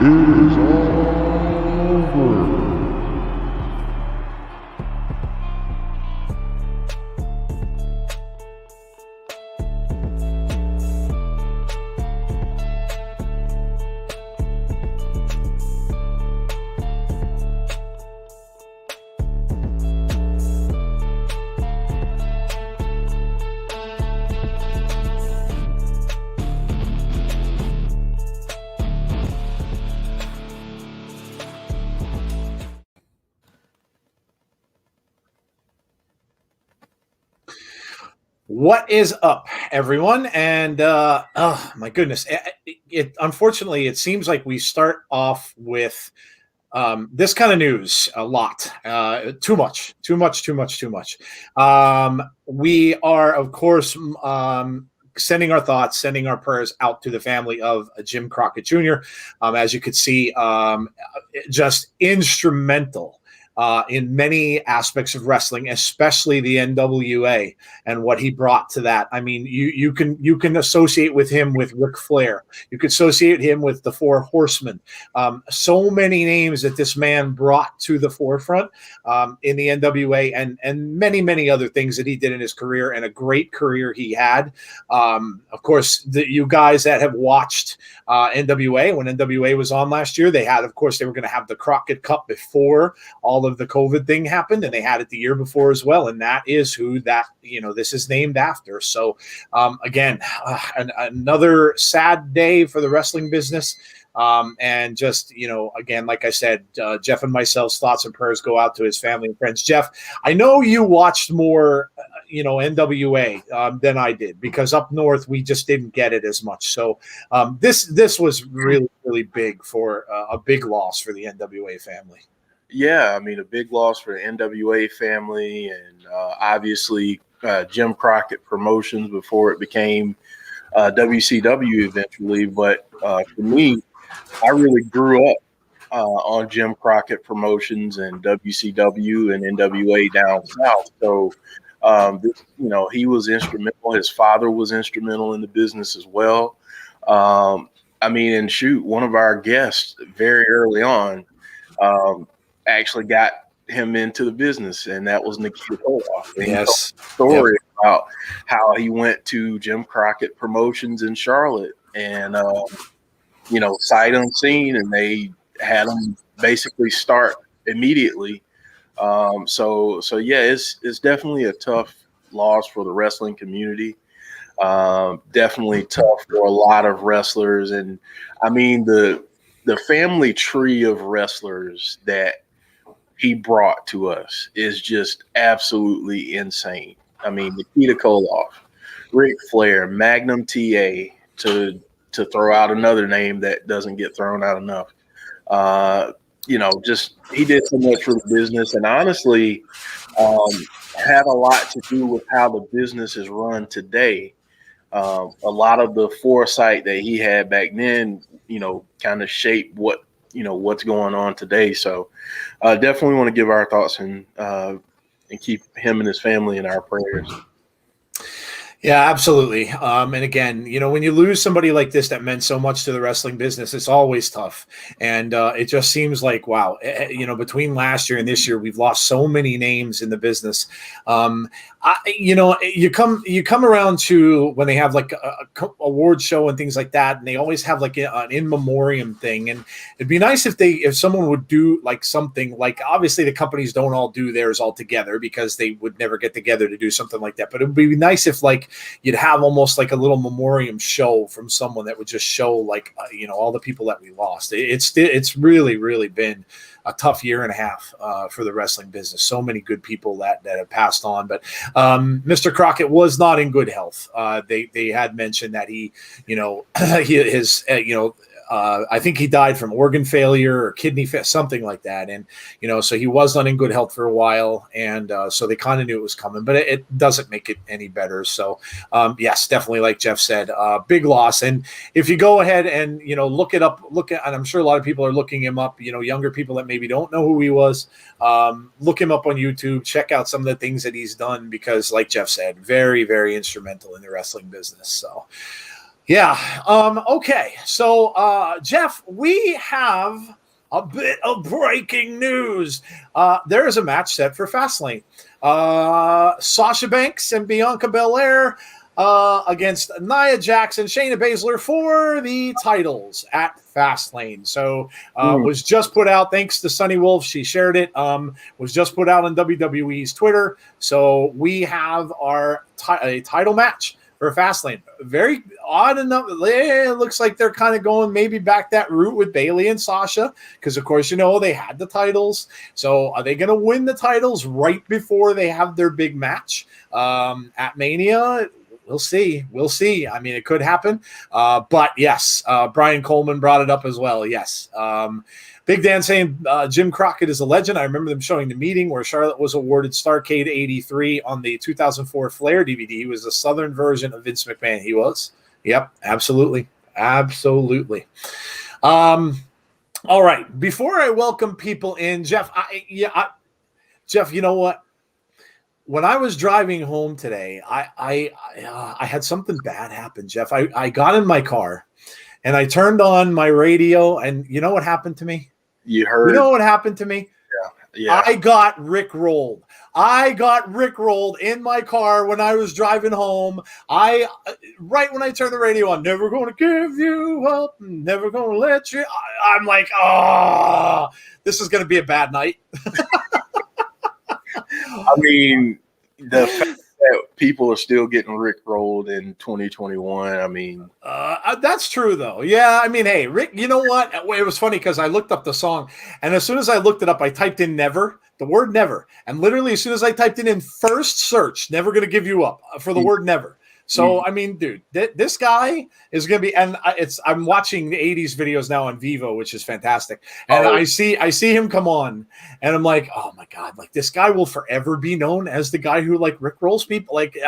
It is over. What is up, everyone? And oh my goodness, unfortunately it seems like we start off with this kind of news a lot. Too much. We are, of course, sending our thoughts, sending our prayers out to the family of Jim Crockett Jr. As you could see, just instrumental in many aspects of wrestling, especially the NWA and what he brought to that. I mean, you can associate with him with Ric Flair. You could associate him with the Four Horsemen. So many names that this man brought to the forefront in the NWA, and many other things that he did in his career, and a great career he had. Of course, you guys that have watched NWA, when NWA was on last year, they were going to have the Crockett Cup before all of the COVID thing happened, and they had it the year before as well, and that is who this is named after. So again, another sad day for the wrestling business. And just, again, like I said, Jeff and myself's thoughts and prayers go out to his family and friends. Jeff, I know you watched more NWA than I did, because up north we just didn't get it as much. So this was really big, for a big loss for the NWA family. Yeah, I mean, a big loss for the NWA family, and obviously Jim Crockett Promotions before it became WCW eventually. But for me, I really grew up on Jim Crockett Promotions and WCW and NWA down south. So, he was instrumental. His father was instrumental in the business as well. And shoot, one of our guests very early on actually got him into the business, and that was Nikita Koloff. And yes. He told a story about how he went to Jim Crockett Promotions in Charlotte and, sight unseen, and they had him basically start immediately. So yeah, it's definitely a tough loss for the wrestling community. Definitely tough for a lot of wrestlers. And I mean, the family tree of wrestlers that he brought to us is just absolutely insane. I mean, Nikita Koloff, Ric Flair, Magnum TA, to throw out another name that doesn't get thrown out enough. Just he did so much for the business, and honestly, had a lot to do with how the business is run today. A lot of the foresight that he had back then, kind of shaped what's going on today. So definitely want to give our thoughts and keep him and his family in our prayers. Yeah, absolutely. And again, when you lose somebody like this that meant so much to the wrestling business, it's always tough. And it just seems like, wow, between last year and this year, we've lost so many names in the business. You come around to when they have like a award show and things like that, and they always have like an in memoriam thing. And it'd be nice if someone would do like something like, obviously the companies don't all do theirs all together because they would never get together to do something like that. But it would be nice if like you'd have almost like a little memoriam show from someone that would just show like, all the people that we lost. It's really, really been a tough year and a half for the wrestling business. So many good people that have passed on, but Mr. Crockett was not in good health. They had mentioned that he, I think he died from organ failure or kidney failure, something like that. And, so he was not in good health for a while. And so they kind of knew it was coming, but it doesn't make it any better. So yes, definitely, like Jeff said, big loss. And if you go ahead and, look it up, and I'm sure a lot of people are looking him up, younger people that maybe don't know who he was, look him up on YouTube, check out some of the things that he's done, because like Jeff said, very, very instrumental in the wrestling business. So, yeah. Okay. So, Jeff, we have a bit of breaking news. There is a match set for Fastlane. Sasha Banks and Bianca Belair against Nia Jax and Shayna Baszler for the titles at Fastlane. So was just put out, thanks to Sunny Wolf. She shared it. Was just put out on WWE's Twitter. So we have our a title match for Fastlane. Very odd enough. It looks like they're kind of going maybe back that route with Bayley and Sasha, because of course, they had the titles. So are they going to win the titles right before they have their big match at Mania? We'll see. I mean, it could happen. But yes, Brian Coleman brought it up as well. Yes. Big Dan saying Jim Crockett is a legend. I remember them showing the meeting where Charlotte was awarded Starrcade 83 on the 2004 Flair DVD. He was the Southern version of Vince McMahon. He was. Yep, absolutely. Absolutely. All right. Before I welcome people in, Jeff, Jeff, you know what? When I was driving home today, I had something bad happen, Jeff. I got in my car and I turned on my radio, and you know what happened to me? You heard? You know what happened to me? Yeah. I got rickrolled. I got rickrolled in my car when I was driving home. Right when I turned the radio on, never going to give you up, never going to let you. I'm like, oh, this is going to be a bad night. I mean, the fact that people are still getting rickrolled in 2021. I mean, that's true though. Yeah, I mean, hey, Rick, you know what? It was funny because I looked up the song, and as soon as I looked it up, I typed in "never," the word "never," and literally as soon as I typed it in first search, "never gonna give you up" for the word "never." So I mean, dude, this guy is gonna be, and I'm watching the '80s videos now on Vivo, which is fantastic, and I see him come on, and I'm like, oh my god, like this guy will forever be known as the guy who like rickrolls people. Like,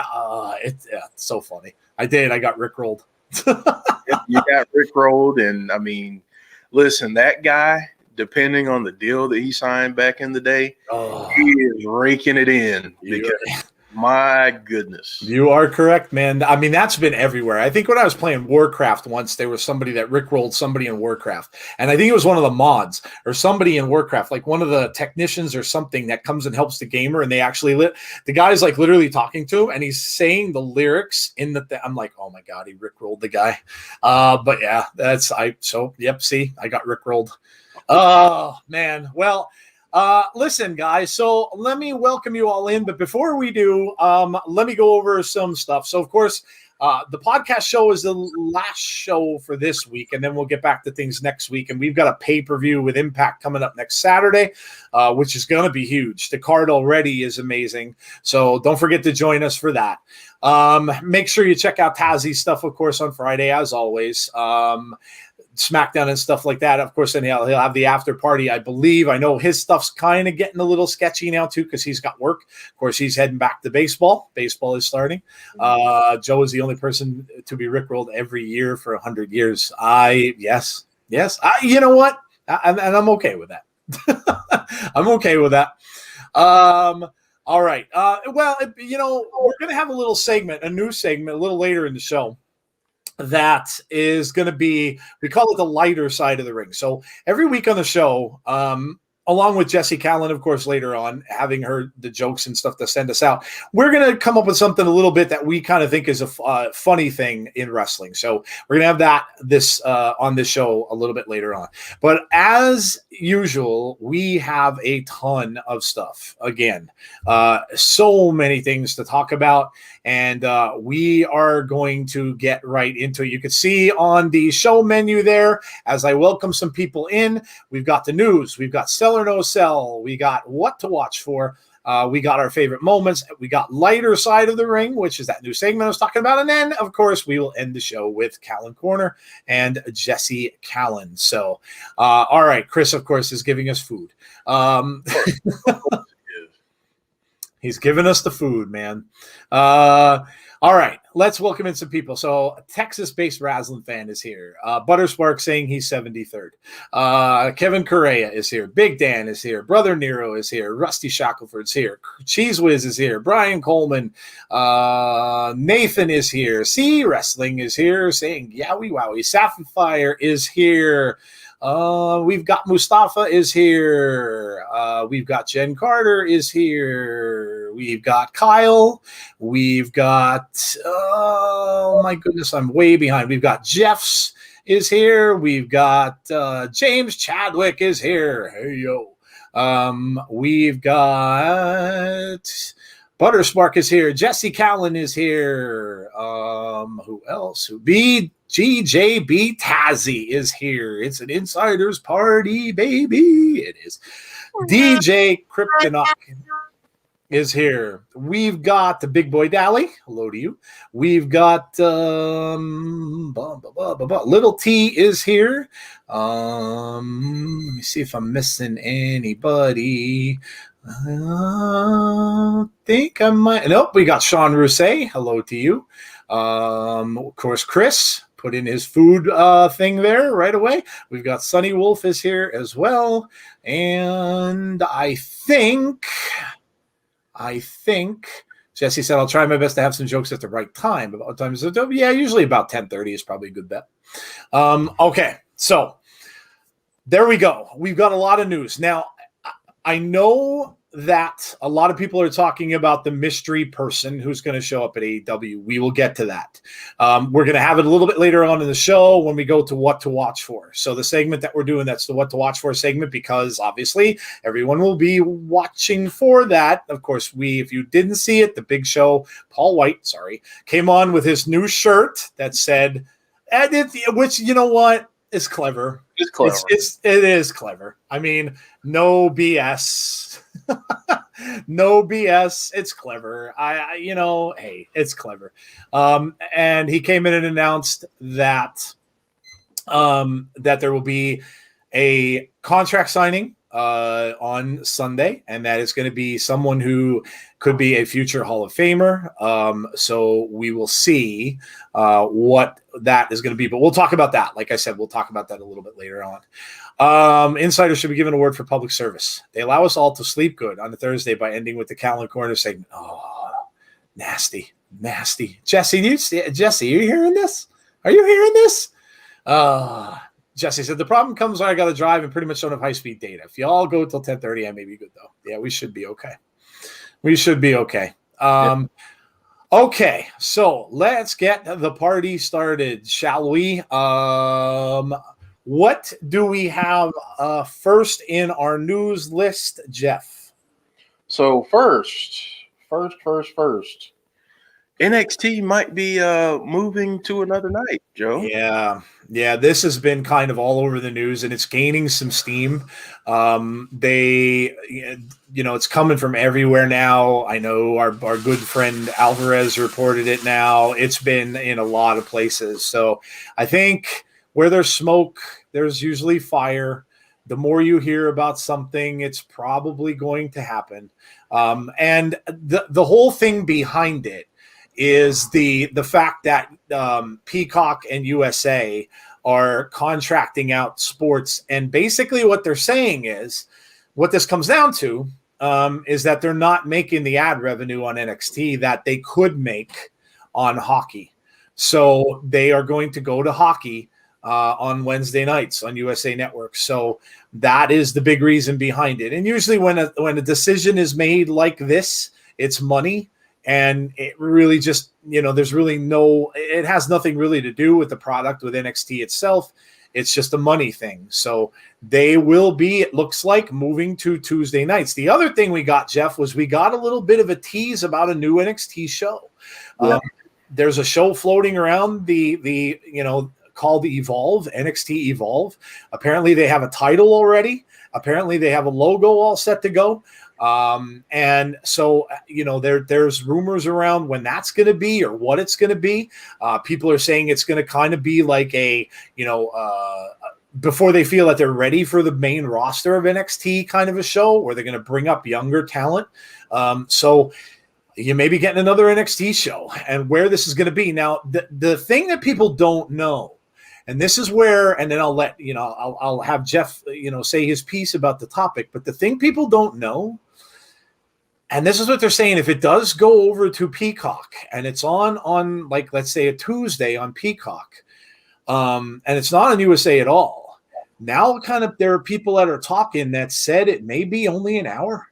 it's so funny. I got rickrolled. You got rickrolled, and I mean, listen, that guy depending on the deal that he signed back in the day, Oh, he is raking it in because my goodness. You are correct, man. I mean, that's been everywhere. I think when I was playing Warcraft once, there was somebody that rickrolled somebody in Warcraft. And I think it was one of the mods or somebody in Warcraft, like one of the technicians or something that comes and helps the gamer. And they actually the guy's like literally talking to him and he's saying the lyrics in I'm like, oh my God, he rickrolled the guy. But yeah, see, I got rickrolled. Oh man. Well, listen, guys, so let me welcome you all in. But before we do, let me go over some stuff. So, of course, the podcast show is the last show for this week, and then we'll get back to things next week. And we've got a pay-per-view with Impact coming up next Saturday, which is going to be huge. The card already is amazing. So don't forget to join us for that. Make sure you check out Tazzy's stuff, of course, on Friday, as always. SmackDown and stuff like that. Of course, then he'll have the after party, I believe. I know his stuff's kind of getting a little sketchy now, too, because he's got work. Of course, he's heading back to baseball. Baseball is starting. Joe is the only person to be rickrolled every year for 100 years. Yes. You know what? And I'm okay with that. I'm okay with that. All right. Well, we're going to have a little segment, a new segment, a little later in the show. That is going to be, we call it the lighter side of the ring. So every week on the show, along with Jessie Calynn, of course, later on, having her the jokes and stuff to send us out, we're going to come up with something a little bit that we kind of think is a funny thing in wrestling. So we're going to have that on this show a little bit later on. But as usual, we have a ton of stuff. Again, so many things to talk about. And we are going to get right into it. You can see on the show menu there, as I welcome some people in, we've got the news, we've got Sell or No Sell, we got what to watch for, we got our favorite moments, we got lighter side of the ring, which is that new segment I was talking about, and then, of course, we will end the show with Calynn Corner and Jessie Calynn. So, all right, Chris, of course, is giving us food. He's giving us the food, man. All right, let's welcome in some people. So, a Texas-based Wrestling fan is here. Butterspark saying he's 73rd. Kevin Correa is here. Big Dan is here. Brother Nero is here. Rusty Shackelford's here. Cheese Whiz is here. Brian Coleman. Nathan is here. C Wrestling is here saying yowie wowie. Sapphire is here. We've got Mustafa is here. We've got Jen Carter is here. We've got Kyle. We've got, oh my goodness, I'm way behind. We've got Jeffs is here. We've got James Chadwick is here. Hey, yo. We've got Butterspark is here. Jessie Calynn is here. Who else? GJB Tazzy is here. It's an insider's party, baby. It is. DJ Kryptonok is here. We've got the Big Boy Dally. Hello to you. We've got Little T is here. Let me see if I'm missing anybody. I think I might. Nope, we got Sean Rousset. Hello to you. Of course, Chris put in his food thing there right away. We've got Sunny Wolf is here as well. And I think Jesse said, I'll try my best to have some jokes at the right time. About times, yeah, usually about 10:30 is probably a good bet. Okay, so there we go. We've got a lot of news. Now, I know that a lot of people are talking about the mystery person who's going to show up at AEW. We will get to that. We're going to have it a little bit later on in the show when we go to what to watch for. So the segment that we're doing, that's the what to watch for segment, because obviously everyone will be watching for that. Of course, if you didn't see it, the Big Show, Paul White, came on with his new shirt that said, which, you know what, is clever. It's clever. It is clever. I mean, no BS. No BS. It's clever. Hey, it's clever. And he came in and announced that there will be a contract signing on Sunday, and that is going to be someone who could be a future Hall of Famer. So we will see what that is going to be, but we'll talk about that. Like I said, we'll talk about that a little bit later on. Insiders should be given a word for public service. They allow us all to sleep good on a Thursday by ending with the Calynn Corner segment. Oh, nasty. Jesse, Jesse, are you hearing this? Are you hearing this? Jesse said, the problem comes when I got to drive and pretty much don't have high-speed data. If y'all go until 10:30, I may be good, though. Yeah, we should be okay. Okay, so let's get the party started, shall we? What do we have first in our news list, Jeff? So first, NXT might be moving to another night, Joe. Yeah, this has been kind of all over the news, and it's gaining some steam. It's coming from everywhere now. I know our good friend Alvarez reported it now. It's been in a lot of places. So I think where there's smoke, there's usually fire. The more you hear about something, it's probably going to happen. And the whole thing behind it is the fact that Peacock and USA are contracting out sports, and basically what they're saying is, what this comes down to is that they're not making the ad revenue on NXT that they could make on hockey. So they are going to go to hockey on Wednesday nights on USA Network. So that is the big reason behind it. And usually when a decision is made like this, it's money. And it really just, there's really it has nothing really to do with the product, with NXT itself. It's just a money thing. So they will be, it looks like, moving to Tuesday nights. The other thing we got, Jeff, was we got a little bit of a tease about a new NXT show. Yeah. There's a show floating around called Evolve, NXT Evolve. Apparently they have a title already. Apparently they have a logo all set to go. And so, there's rumors around when that's going to be or what it's going to be. People are saying it's going to kind of be like before they feel that they're ready for the main roster of NXT kind of a show where they're going to bring up younger talent. So you may be getting another NXT show, and where this is going to be. Now, the thing that people don't know, and this is where, and then I'll have Jeff, say his piece about the topic. But the thing people don't know, and this is what they're saying, if it does go over to Peacock and it's on like, let's say a Tuesday on Peacock, and it's not on USA at all. Now there are people that are talking that said it may be only an hour,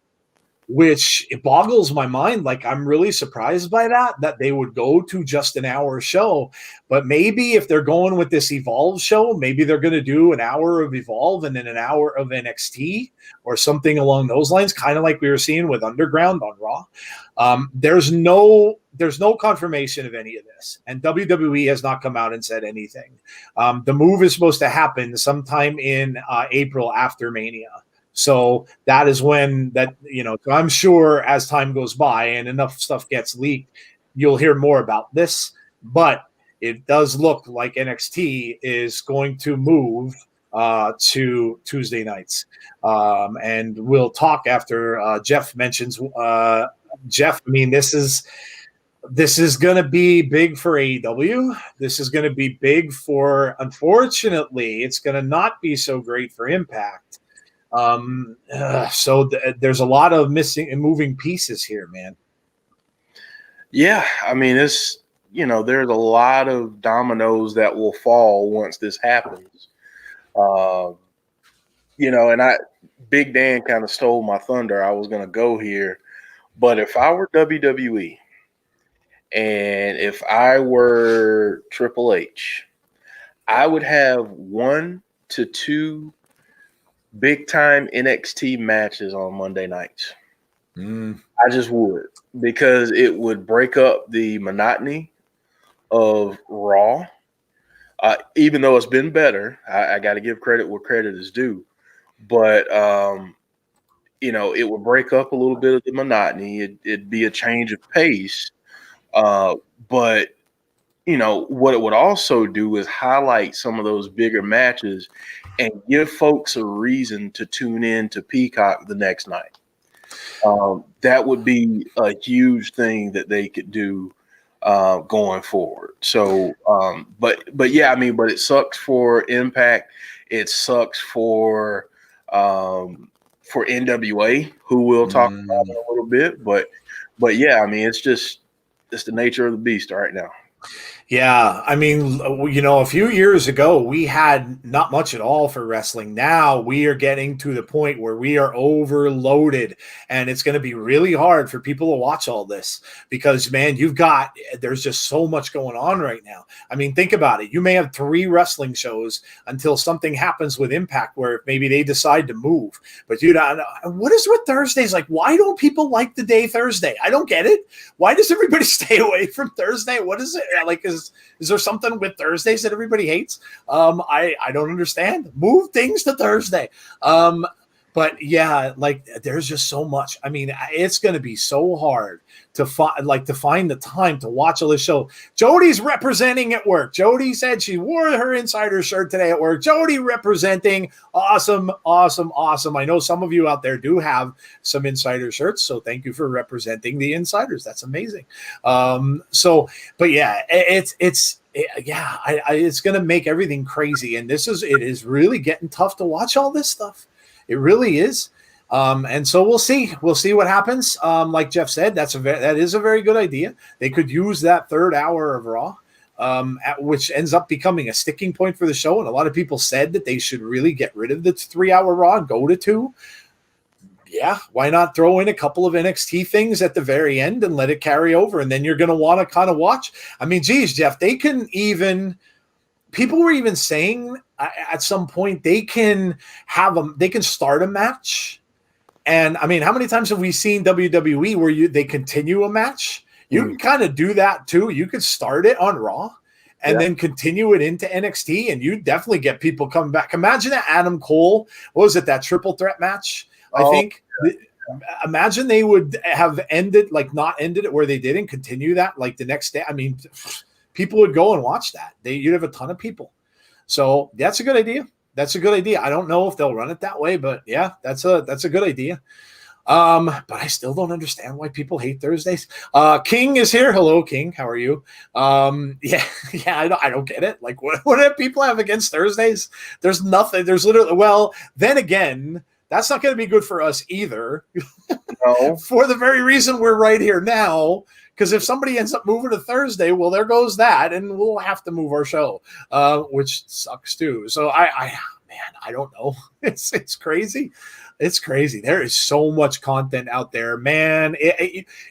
which it boggles my mind. Like, I'm really surprised by that they would go to just an hour show. But maybe if they're going with this Evolve show, maybe they're going to do an hour of Evolve and then an hour of NXT or something along those lines, kind of like we were seeing with Underground on Raw. There's no confirmation of any of this, and WWE has not come out and said anything. The move is supposed to happen sometime in April after Mania. So that is when so I'm sure as time goes by and enough stuff gets leaked, you'll hear more about this. But it does look like NXT is going to move to Tuesday nights. And we'll talk after Jeff mentions Jeff. I mean, this is going to be big for AEW. This is going to be big for, unfortunately, it's going to not be so great for Impact. So there's a lot of missing and moving pieces here, man. Yeah, I mean, there's a lot of dominoes that will fall once this happens. And Big Dan kind of stole my thunder. I was going to go here, but if I were WWE and if I were Triple H, I would have 1 to 2 big-time NXT matches on Monday nights. I just would, because it would break up the monotony of Raw. Even though it's been better, I got to give credit where credit is due. But, it would break up a little bit of the monotony. It'd be a change of pace. But, what it would also do is highlight some of those bigger matches and give folks a reason to tune in to Peacock the next night. That would be a huge thing that they could do going forward. So, but yeah, I mean, but it sucks for Impact. It sucks for NWA, who we'll talk about in a little bit. But yeah, I mean, it's the nature of the beast right now. Yeah, I mean, a few years ago, we had not much at all for wrestling. Now we are getting to the point where we are overloaded, and it's going to be really hard for people to watch all this because, man, there's just so much going on right now. I mean, think about it. You may have 3 wrestling shows until something happens with Impact where maybe they decide to move. But what is with Thursdays? Like, why don't people like the day Thursday? I don't get it. Why does everybody stay away from Thursday? What is it? Like, is there something with Thursdays that everybody hates? I don't understand. Move things to Thursday. But yeah, like there's just so much. I mean, it's going to be so hard to find the time to watch all this show. Jody's representing at work. Jody said she wore her insider shirt today at work. Jody representing. Awesome, awesome, awesome. I know some of you out there do have some insider shirts, so thank you for representing the insiders. That's amazing. But yeah, it's going to make everything crazy, and it is really getting tough to watch all this stuff. It really is. And so we'll see. We'll see what happens. Like Jeff said, that is a very good idea. They could use that 3rd hour of Raw, which ends up becoming a sticking point for the show. And a lot of people said that they should really get rid of the 3-hour Raw and go to 2. Yeah, why not throw in a couple of NXT things at the very end and let it carry over? And then you're going to want to kind of watch. I mean, geez, Jeff, people were even saying at some point they can start a match. And I mean, how many times have we seen WWE where they continue a match? You can kind of do that too. You could start it on Raw and then continue it into NXT, and you definitely get people coming back. Imagine that Adam Cole, what was it, that triple threat match? Imagine they would have not ended it where they didn't continue that like the next day. I mean, people would go and watch that. You'd have a ton of people. So that's a good idea. That's a good idea. I don't know if they'll run it that way, but yeah, that's a good idea. But I still don't understand why people hate Thursdays. King is here. Hello, King. How are you? Yeah, I don't get it. Like, what do people have against Thursdays? There's nothing. There's literally, well, then again, that's not going to be good for us either. No. For the very reason we're right here now. Because if somebody ends up moving to Thursday, well, there goes that, and we'll have to move our show, which sucks too. So I don't know. It's crazy. It's crazy. There is so much content out there, man.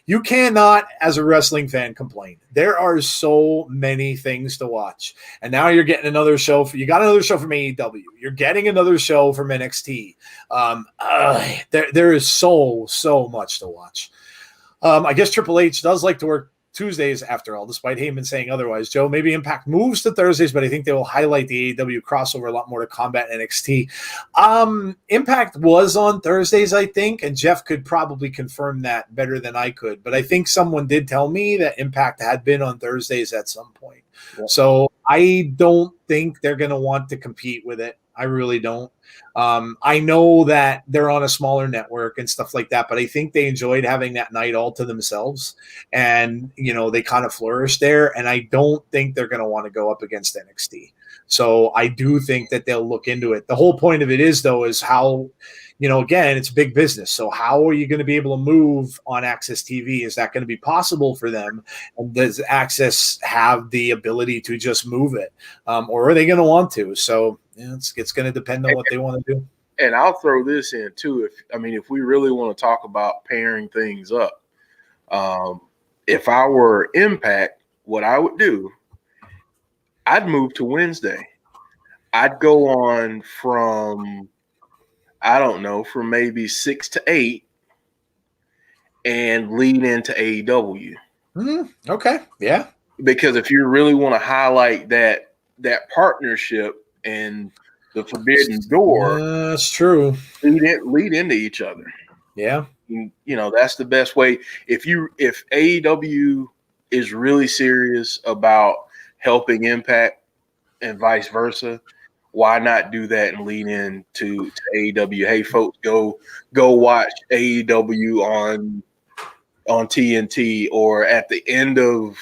You cannot, as a wrestling fan, complain. There are so many things to watch, and now you're getting another show. You got another show from AEW. You're getting another show from NXT. There is so much to watch. I guess Triple H does like to work Tuesdays after all, despite Heyman saying otherwise. Joe, maybe Impact moves to Thursdays, but I think they will highlight the AEW crossover a lot more to combat NXT. Impact was on Thursdays, I think, and Jeff could probably confirm that better than I could. But I think someone did tell me that Impact had been on Thursdays at some point. Yeah. So I don't think they're going to want to compete with it. I really don't. I know that they're on a smaller network and stuff like that, but I think they enjoyed having that night all to themselves, and they kind of flourished there. And I don't think they're going to want to go up against NXT. So I do think that they'll look into it. The whole point of it is how, again, it's big business. So how are you going to be able to move on Access TV? Is that going to be possible for them? And does Access have the ability to just move it, or are they going to want to? So it's going to depend on what they want to do. And I'll throw this in too. If we really want to talk about pairing things up, if I were Impact, what I would do, I'd move to Wednesday. I'd go on from maybe 6 to 8 and lead into AEW. Okay. Yeah. Because if you really want to highlight that partnership and the forbidden door, that's true. Lead into each other. Yeah. That's the best way. If AEW is really serious about helping Impact and vice versa, why not do that and lean in to AEW? Hey, folks, go watch AEW on TNT, or at the end of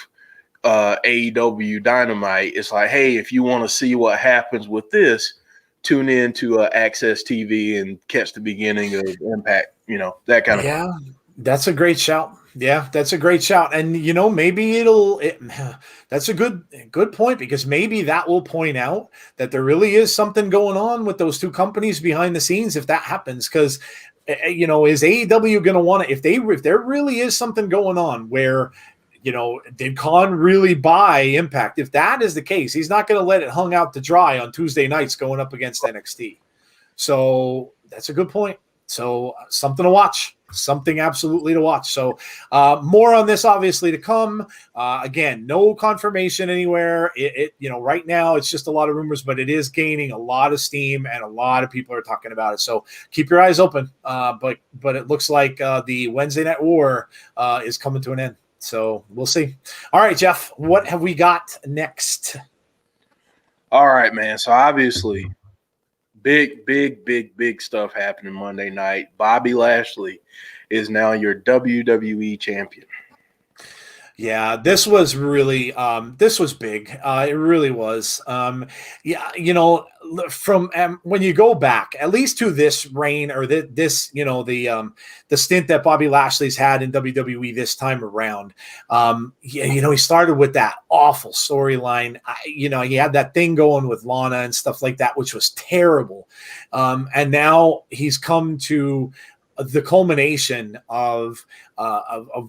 AEW Dynamite. It's like, hey, if you want to see what happens with this, tune in to Access TV and catch the beginning of Impact. That kind of. Yeah, that's a great shout. Yeah, that's a great shout. And, maybe that's a good point, because maybe that will point out that there really is something going on with those two companies behind the scenes if that happens. Because, is AEW going to want to, if there really is something going on where, did Khan really buy Impact? If that is the case, he's not going to let it hung out to dry on Tuesday nights going up against NXT. So that's a good point. So something to watch, something absolutely to watch. So more on this obviously to come. Again, no confirmation anywhere. Right now it's just a lot of rumors, but it is gaining a lot of steam and a lot of people are talking about it. So keep your eyes open. But it looks like the Wednesday Night War is coming to an end. So we'll see. All right, Jeff, what have we got next? All right, man. So obviously, big stuff happening Monday night. Bobby Lashley is now your WWE champion. Yeah, this was really this was big. It really was. From when you go back at least to this reign or this, the stint that Bobby Lashley's had in WWE this time around. He started with that awful storyline. He had that thing going with Lana and stuff like that, which was terrible. And now he's come to the culmination of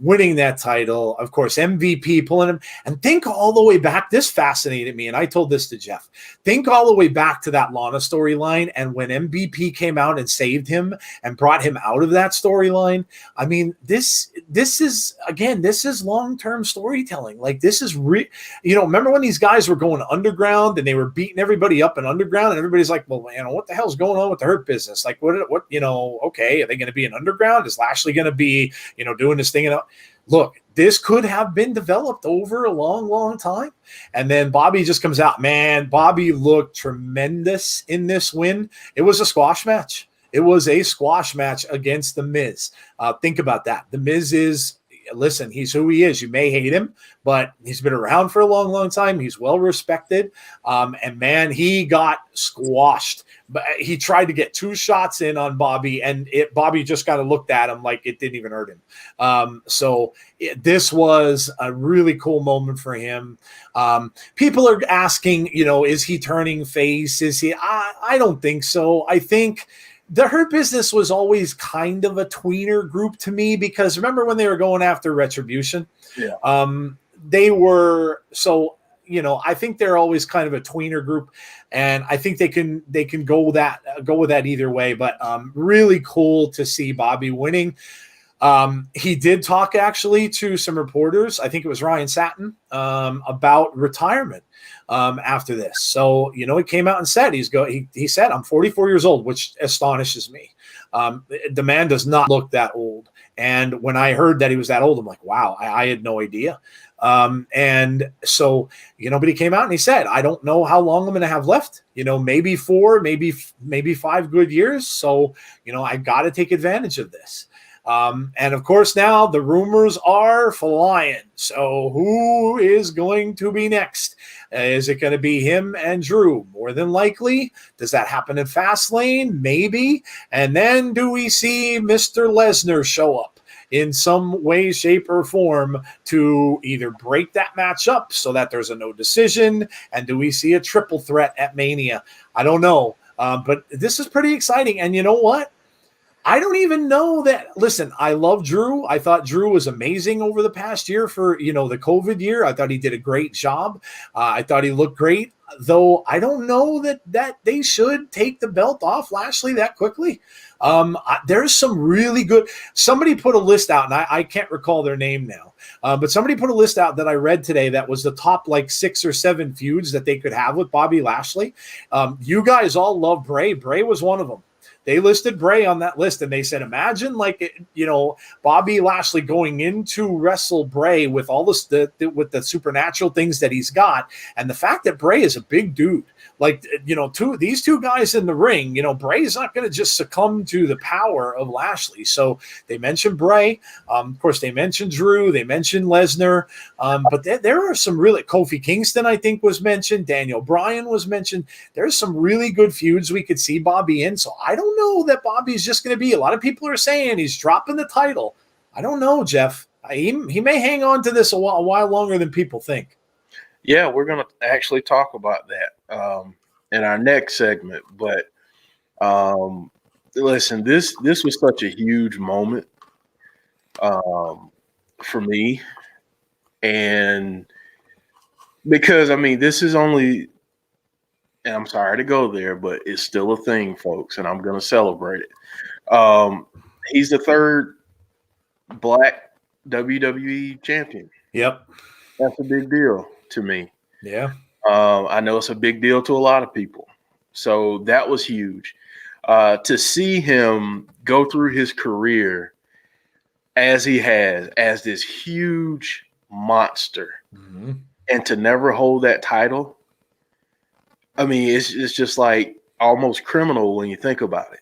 winning that title, of course, MVP pulling him, and think all the way back. This fascinated me, and I told this to Jeff. Think all the way back to that Lana storyline, and when MVP came out and saved him and brought him out of that storyline. I mean, this is long-term storytelling. Like, this is remember when these guys were going underground and they were beating everybody up in underground, and everybody's like, well, what the hell's going on with the Hurt Business? Like, what? Okay, are they going to be an underground? Is Lashley going to be, doing this thing? Look, this could have been developed over a long time. And then Bobby just comes out. Man, Bobby looked tremendous in this win. It was a squash match. It was a squash match against The Miz. Think about that. The Miz listen, he's who he is. You may hate him, but he's been around for a long time. He's well respected. And man, he got squashed. But he tried to get 2 shots in on Bobby, and Bobby just kind of looked at him like it didn't even hurt him. This was a really cool moment for him. People are asking, is he turning face? Is he? I don't think so. I think the Hurt Business was always kind of a tweener group to me, because remember when they were going after Retribution? Yeah. They were so. I think they're always kind of a tweener group, and I think they can go with that either way. But really cool to see Bobby winning. He did talk actually to some reporters. I think it was Ryan Satin about retirement after this. So he came out and said he said, I'm 44 years old, which astonishes me. The man does not look that old. And when I heard that he was that old, I'm like, wow, I had no idea. And so, but he came out and he said, I don't know how long I'm going to have left, maybe 4, maybe 5 good years. So, I got to take advantage of this. And of course, now the rumors are flying. So who is going to be next? Is it going to be him and Drew? More than likely. Does that happen in Fastlane? Maybe. And then do we see Mr. Lesnar show up in some way, shape, or form to either break that match up so that there's a no decision? And do we see a triple threat at Mania? I don't know. But this is pretty exciting. And you know what? I don't even know that. Listen, I love Drew. I thought Drew was amazing over the past year for, the COVID year. I thought he did a great job. I thought he looked great, though I don't know that they should take the belt off Lashley that quickly. There's some really good, somebody put a list out, and I can't recall their name now, but somebody put a list out that I read today that was the top 6 or 7 feuds that they could have with Bobby Lashley. You guys all love Bray. Bray was one of them. They listed Bray on that list, and they said, imagine Bobby Lashley going into wrestle Bray with all this, with the supernatural things that he's got, and the fact that Bray is a big dude. These two guys in the ring, Bray's not going to just succumb to the power of Lashley. So they mentioned Bray. Of course, they mentioned Drew. They mentioned Lesnar. But there are some really, Kofi Kingston, I think, was mentioned. Daniel Bryan was mentioned. There's some really good feuds we could see Bobby in. So I don't know that Bobby's just going to be, a lot of people are saying he's dropping the title. I don't know, Jeff. He may hang on to this a while longer than people think. Yeah, we're going to actually talk about that in our next segment. But listen, this was such a huge moment for me. And because, this is only, and I'm sorry to go there, but it's still a thing, folks, and I'm going to celebrate it. He's the third Black WWE champion. Yep. That's a big deal to me. Yeah. I know it's a big deal to a lot of people. So that was huge. To see him go through his career as he has, as this huge monster, and to never hold that title, it's just like almost criminal when you think about it.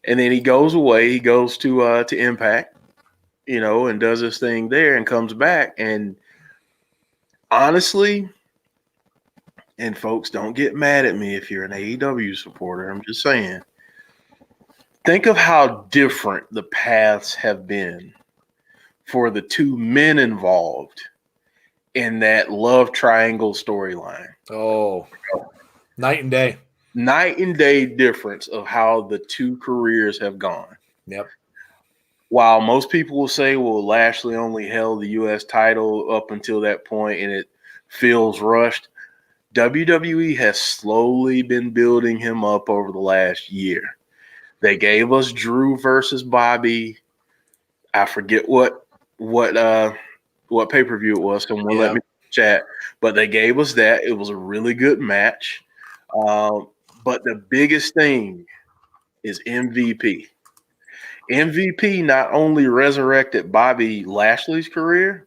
And then he goes away. He goes to Impact, and does his thing there and comes back. And honestly, and folks, don't get mad at me if you're an AEW supporter. I'm just saying, think of how different the paths have been for the two men involved in that love triangle storyline. Oh, night and day. Night and day difference of how the two careers have gone. Yep. While most people will say, well, Lashley only held the U.S. title up until that point and it feels rushed, WWE has slowly been building him up over the last year. They gave us Drew versus Bobby. I forget what pay-per-view it was. Someone let me chat. But they gave us that. It was a really good match. But the biggest thing is MVP. MVP not only resurrected Bobby Lashley's career,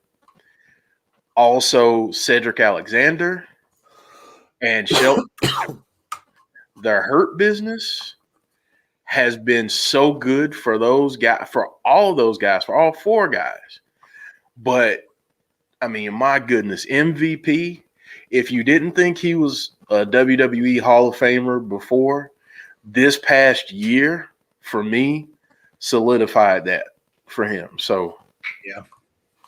also Cedric Alexander and Shelton. The Hurt Business has been so good for those guys, for all those guys, for all four guys. But, my goodness, MVP, if you didn't think he was a WWE Hall of Famer before, this past year, for me, solidified that for him. So,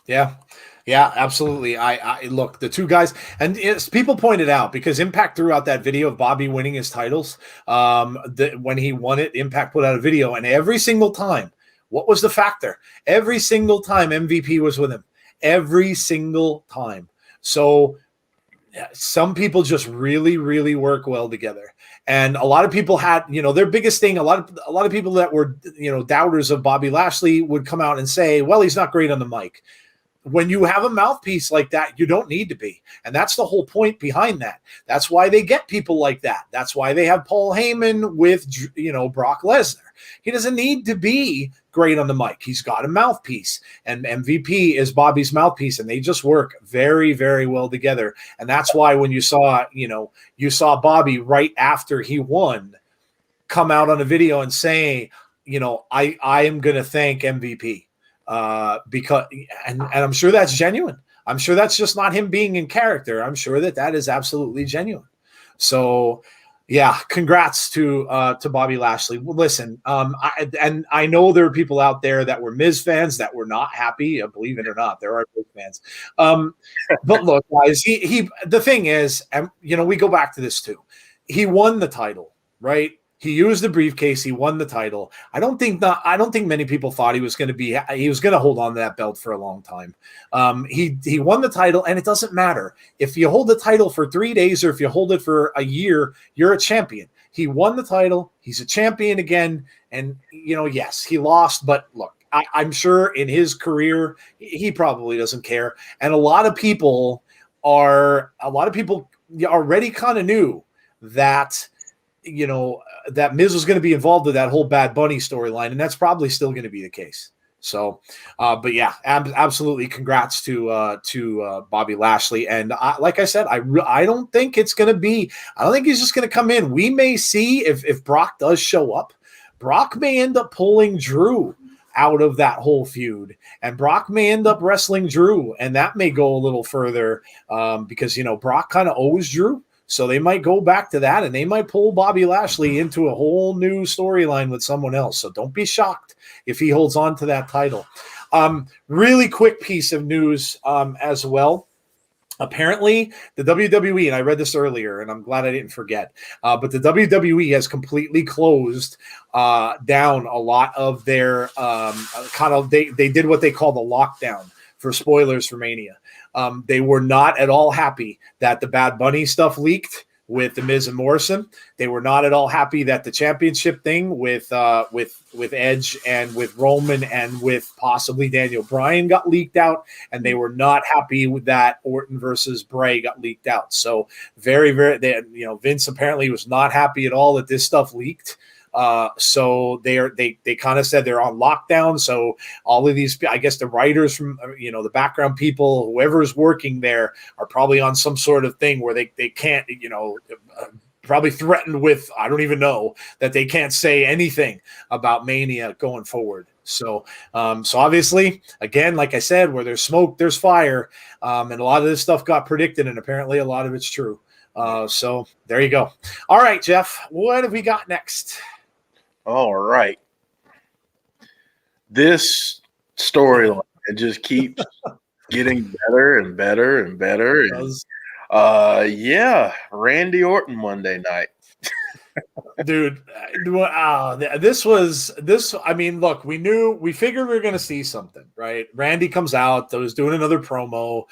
yeah, absolutely. I look, the two guys, and as people pointed out, because Impact threw out that video of Bobby winning his titles. When he won it, Impact put out a video, and every single time, what was the factor? Every single time MVP was with him. Every single time. So some people just really, really work well together. And a lot of people had, their biggest thing, a lot of people that were, doubters of Bobby Lashley would come out and say, well, he's not great on the mic. When you have a mouthpiece like that, you don't need to be. And that's the whole point behind that. That's why they get people like that. That's why they have Paul Heyman with, Brock Lesnar. He doesn't need to be great on the mic. He's got a mouthpiece, and MVP is Bobby's mouthpiece, and they just work very, very well together. And that's why when you saw Bobby right after he won come out on a video and say, I am going to thank MVP. Because I'm sure that's genuine. I'm sure that's just not him being in character. I'm sure that is absolutely genuine. So, yeah, congrats to Bobby Lashley. Well, listen, I know there are people out there that were Miz fans that were not happy. Believe it or not, there are Miz fans. But look, guys, the thing is, we go back to this too. He won the title, right? He used the briefcase. He won the title. I don't think many people thought he was going to hold on to that belt for a long time. He won the title, and it doesn't matter if you hold the title for 3 days or if you hold it for a year. You're a champion. He won the title. He's a champion again. And yes, he lost, but look, I'm sure in his career he probably doesn't care. And a lot of people already kind of knew that that Miz was going to be involved with that whole Bad Bunny storyline, and that's probably still going to be the case. So, but yeah, absolutely. Congrats to Bobby Lashley. And like I said, I don't think it's going to be, I don't think he's just going to come in. We may see if Brock does show up, Brock may end up pulling Drew out of that whole feud, and Brock may end up wrestling Drew, and that may go a little further because, Brock kind of owes Drew. So they might go back to that, and they might pull Bobby Lashley into a whole new storyline with someone else. So don't be shocked if he holds on to that title. Really quick piece of news as well. Apparently, the WWE, and I read this earlier, and I'm glad I didn't forget, but the WWE has completely closed down a lot of their they did what they call the lockdown for spoilers for Mania. They were not at all happy that the Bad Bunny stuff leaked with The Miz and Morrison. They were not at all happy that the championship thing with Edge and with Roman and with possibly Daniel Bryan got leaked out, and they were not happy with that Orton versus Bray got leaked out. So very, very, Vince apparently was not happy at all that this stuff leaked. So they kind of said they're on lockdown. So all of these, I guess the writers from, the background people, whoever's working there are probably on some sort of thing where they can't, probably threatened with, I don't even know, that they can't say anything about Mania going forward. So, so obviously, again, like I said, where there's smoke, there's fire. And a lot of this stuff got predicted, and apparently a lot of it's true. So there you go. All right, Jeff, what have we got next? All right. This storyline, it just keeps getting better and better and better. And, Randy Orton Monday night. Dude, I mean, look, we figured we were going to see something, right? Randy comes out, was doing another promo,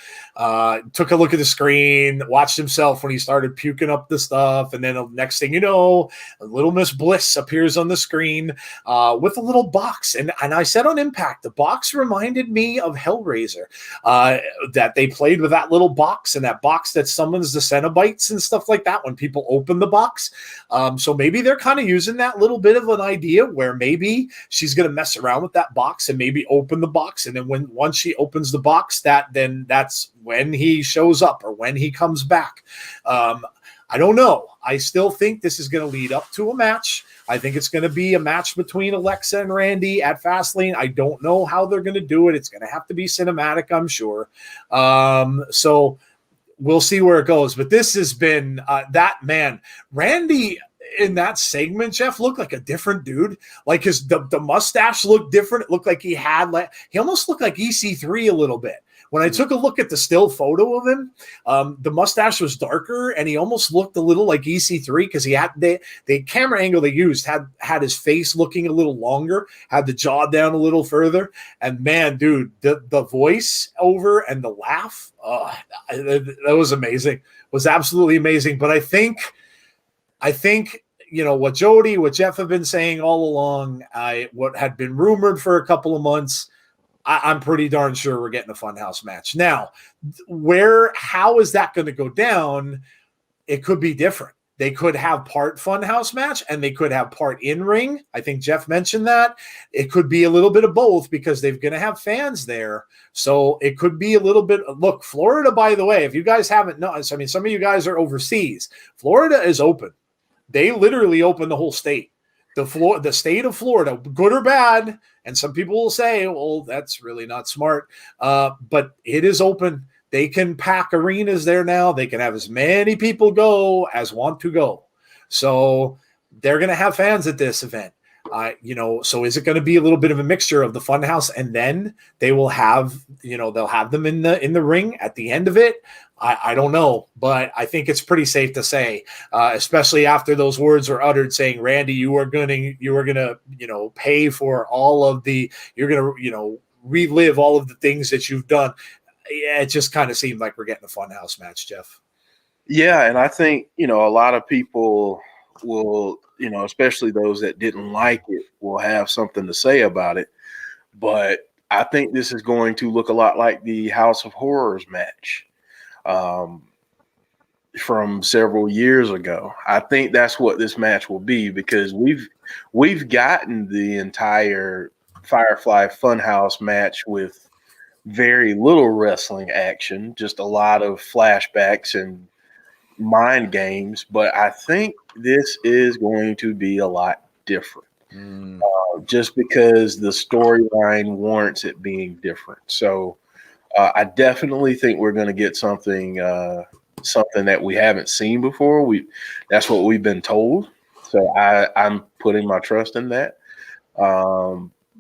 took a look at the screen, watched himself when he started puking up the stuff. And then the next thing you know, little Miss Bliss appears on the screen with a little box. And I said on Impact, the box reminded me of Hellraiser, that they played with that little box, and that box that summons the Cenobites and stuff like that when people open the box. So maybe they're kind of using that little bit of an idea where maybe she's going to mess around with that box and maybe open the box. And then once she opens the box, that's when he shows up or when he comes back. I don't know. I still think this is going to lead up to a match. I think it's going to be a match between Alexa and Randy at Fastlane. I don't know how they're going to do it. It's going to have to be cinematic, I'm sure. So we'll see where it goes. But this has been Randy in that segment, Jeff, looked like a different dude. Like the mustache looked different. It looked like he almost looked like EC3 a little bit. When I took a look at the still photo of him, the mustache was darker, and he almost looked a little like EC3 because he had the camera angle they used had his face looking a little longer, had the jaw down a little further. And man, dude, the voice over and the laugh, that was amazing. It was absolutely amazing. But I think, what Jody, what Jeff have been saying all along, what had been rumored for a couple of months, I'm pretty darn sure we're getting a Funhouse match. Now, how is that going to go down? It could be different. They could have part Funhouse match and they could have part in-ring. I think Jeff mentioned that. It could be a little bit of both because they're going to have fans there. So it could be a little bit. Look, Florida, by the way, if you guys haven't noticed, I mean, some of you guys are overseas. Florida is open. They literally open the whole state. The state of Florida, good or bad, and some people will say, well, that's really not smart, but it is open. They can pack arenas there now. They can have as many people go as want to go. So they're going to have fans at this event. So is it going to be a little bit of a mixture of the Funhouse, and then they will have, they'll have them in the ring at the end of it? I don't know, but I think it's pretty safe to say, especially after those words were uttered saying, Randy, you are going to, pay for all of you're going to, relive all of the things that you've done. Yeah, it just kind of seemed like we're getting a Funhouse match, Jeff. Yeah. And I think, a lot of people will, especially those that didn't like it, will have something to say about it. But I think this is going to look a lot like the House of Horrors match. from several years ago. I think that's what this match will be, because we've gotten the entire Firefly Funhouse match with very little wrestling action, just a lot of flashbacks and mind games. But I think this is going to be a lot different, just because the storyline warrants it being different. So I definitely think we're going to get something that we haven't seen before. That's what we've been told. So I'm putting my trust in that.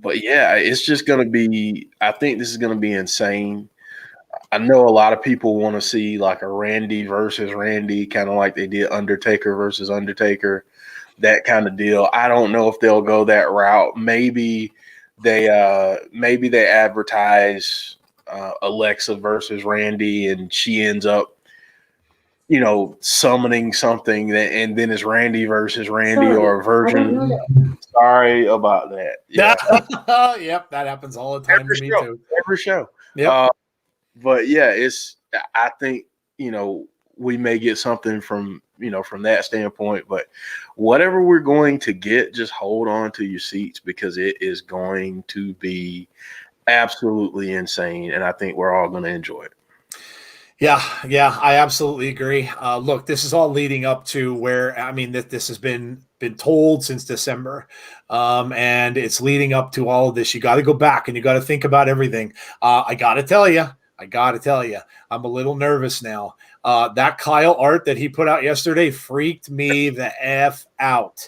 But yeah, it's just going to be, I think this is going to be insane. I know a lot of people want to see like a Randy versus Randy, kind of like they did Undertaker versus Undertaker, that kind of deal. I don't know if they'll go that route. Maybe they advertise Alexa versus Randy, and she ends up, summoning something and then it's Randy versus Randy, or a version. Sorry about that. Yeah. Yep, that happens all the time to me too. Every show. Yep. But yeah, I think, we may get something from that standpoint, but whatever we're going to get, just hold on to your seats, because it is going to be absolutely insane. And I think we're all going to enjoy it. Yeah, I absolutely agree. Look, this is all leading up to where, this has been told since December, and it's leading up to all of this. You got to go back and you got to think about everything. I got to tell you, I'm a little nervous now. That Kyle art that he put out yesterday freaked me the F out.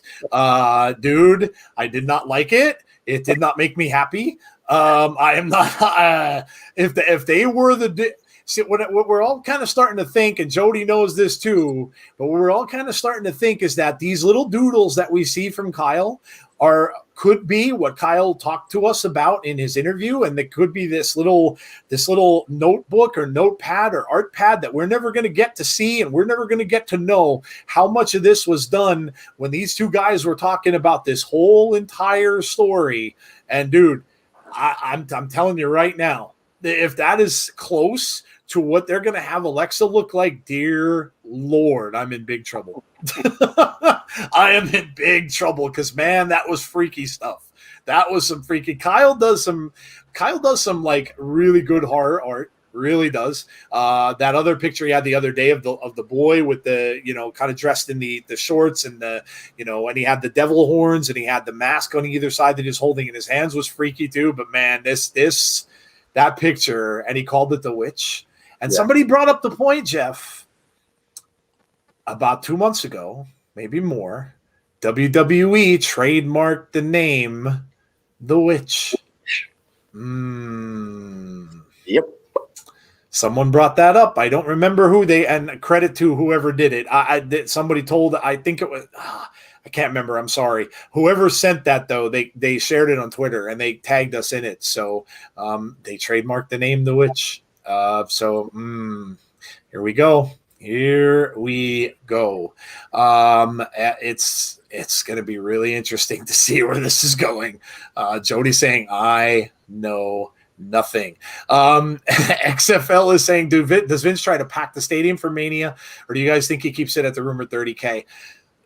Dude, I did not like it. It did not make me happy. I am not, if they were see, what we're all kind of starting to think, and Jody knows this too, but what we're all kind of starting to think is that these little doodles that we see from Kyle could be what Kyle talked to us about in his interview, and it could be this little notebook or notepad or art pad that we're never going to get to see, and we're never going to get to know how much of this was done when these two guys were talking about this whole entire story. And dude, I'm telling you right now, if that is close to what they're going to have Alexa look like, dear Lord, I'm in big trouble. I am in big trouble, because man, that was freaky stuff. That was some freaky. Kyle does some like really good horror art. Really does. That other picture he had the other day of the boy with the, kind of dressed in the shorts and the, and he had the devil horns and he had the mask on either side that he's holding in his hands was freaky too. But man, that picture, and he called it the witch. And somebody brought up the point, Jeff, about 2 months ago, maybe more, WWE trademarked the name The Witch. Yep. Someone brought that up. I don't remember who and credit to whoever did it. Somebody told, I think it was, I can't remember. I'm sorry. Whoever sent that, though, they shared it on Twitter and they tagged us in it. So they trademarked the name The Witch. Here we go. It's going to be really interesting to see where this is going. Jody's saying, I know nothing. XFL is saying, does Vince try to pack the stadium for Mania, or do you guys think he keeps it at the rumored 30K?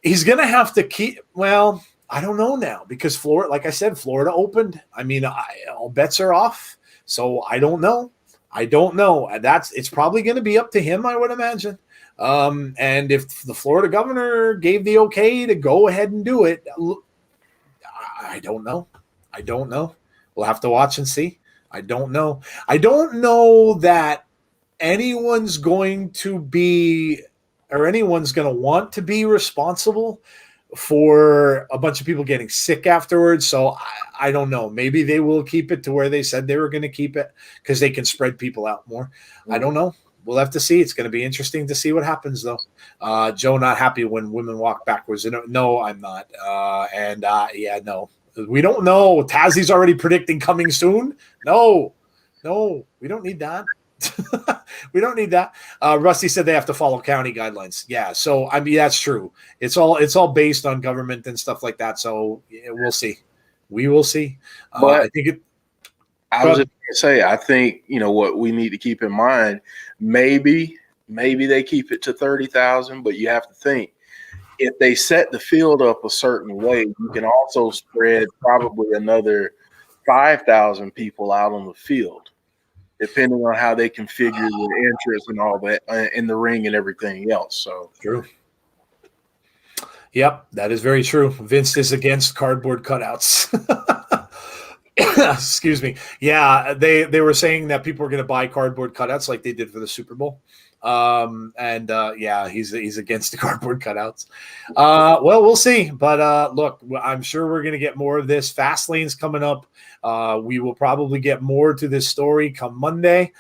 He's going to have to keep, well, I don't know now, because Florida, like I said, Florida opened. All bets are off. So I don't know. It's probably going to be up to him, I would imagine. And if the Florida governor gave the okay to go ahead and do it, I don't know. We'll have to watch and see. I don't know that anyone's going to want to be responsible for a bunch of people getting sick afterwards. So I don't know. Maybe they will keep it to where they said they were going to keep it, because they can spread people out more. I don't know. We'll have to see. It's going to be interesting to see what happens, though. Joe, not happy when women walk backwards. No, I'm not. No. We don't know. Tazzy's already predicting coming soon. No, we don't need that. We don't need that. Rusty said they have to follow county guidelines. Yeah, so that's true. It's all based on government and stuff like that. So we'll see. We will see. But I think I was just going to say, I think what we need to keep in mind. Maybe maybe they keep it to 30,000, but you have to think, if they set the field up a certain way, you can also spread probably another 5,000 people out on the field, depending on how they configure the entrance and all that in the ring and everything else. So True. Yep, that is very true. Vince is against cardboard cutouts. Excuse me. Yeah, they were saying that people were going to buy cardboard cutouts like they did for the Super Bowl. Yeah, he's against the cardboard cutouts. Well, we'll see. But look, I'm sure we're going to get more of this. Fastlane's coming up. We will probably get more to this story come Monday.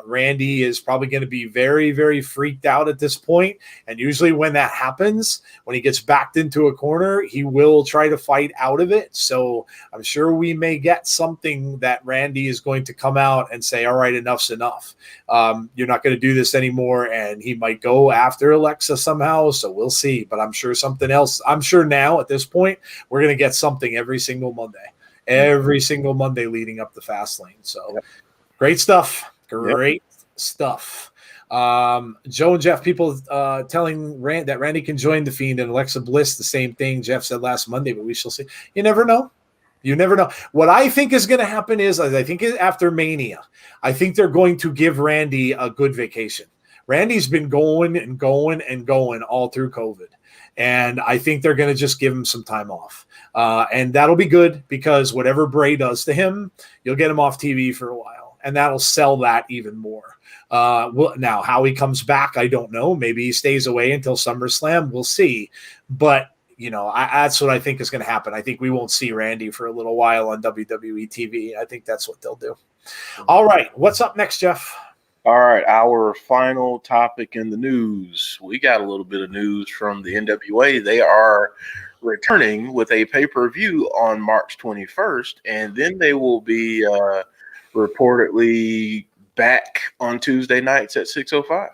Randy is probably going to be very, very freaked out at this point. And usually when that happens, when he gets backed into a corner, he will try to fight out of it. So I'm sure we may get something that Randy is going to come out and say, all right, enough's enough. You're not going to do this anymore. And he might go after Alexa somehow. So we'll see. But I'm sure something else. I'm sure now at this point, we're going to get something every single Monday leading up to Fastlane. So great stuff. Great stuff. Joe and Jeff, people telling that Randy can join the Fiend, and Alexa Bliss, the same thing Jeff said last Monday, but we shall see. You never know. You never know. What I think is going to happen is, I think after Mania, I think they're going to give Randy a good vacation. Randy's been going and going and going all through COVID. And I think they're going to just give him some time off. And that'll be good, because whatever Bray does to him, you'll get him off TV for a while. And that'll sell that even more. Now, how he comes back, I don't know. Maybe he stays away until SummerSlam. We'll see. But, that's what I think is going to happen. I think we won't see Randy for a little while on WWE TV. I think that's what they'll do. All right. What's up next, Jeff? All right, our final topic in the news. We got a little bit of news from the NWA. They are returning with a pay-per-view on March 21st, and then they will be reportedly back on Tuesday nights at 6:05.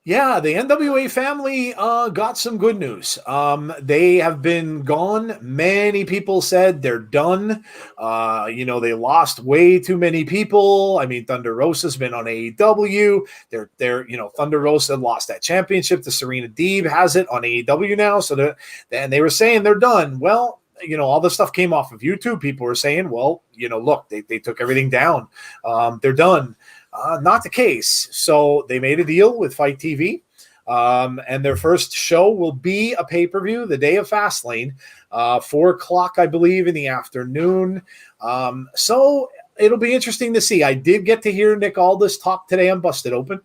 Yeah, the NWA family got some good news. They have been gone. Many people said they're done. They lost way too many people. I mean, Thunder Rosa's been on AEW. They're Thunder Rosa lost that championship. The Serena Deeb has it on AEW now. So they were saying they're done. Well, all the stuff came off of YouTube. People were saying, well, look, they took everything down. They're done. Not the case. So they made a deal with Fight TV, and their first show will be a pay-per-view the day of Fastlane, 4:00, I believe, in the afternoon. So it'll be interesting to see. I did get to hear Nick Aldis talk today on Busted Open.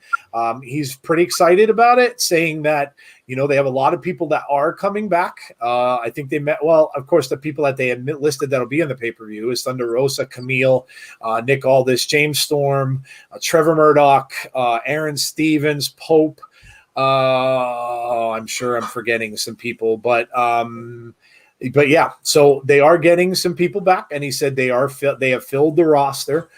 He's pretty excited about it, saying that, they have a lot of people that are coming back. I think they met, well, of course, the people that they had listed that'll be in the pay-per-view is Thunder Rosa, Camille, Nick Aldis, James Storm, Trevor Murdoch, Aaron Stevens, Pope. I'm sure I'm forgetting some people, but yeah, so they are getting some people back, and he said they have filled the roster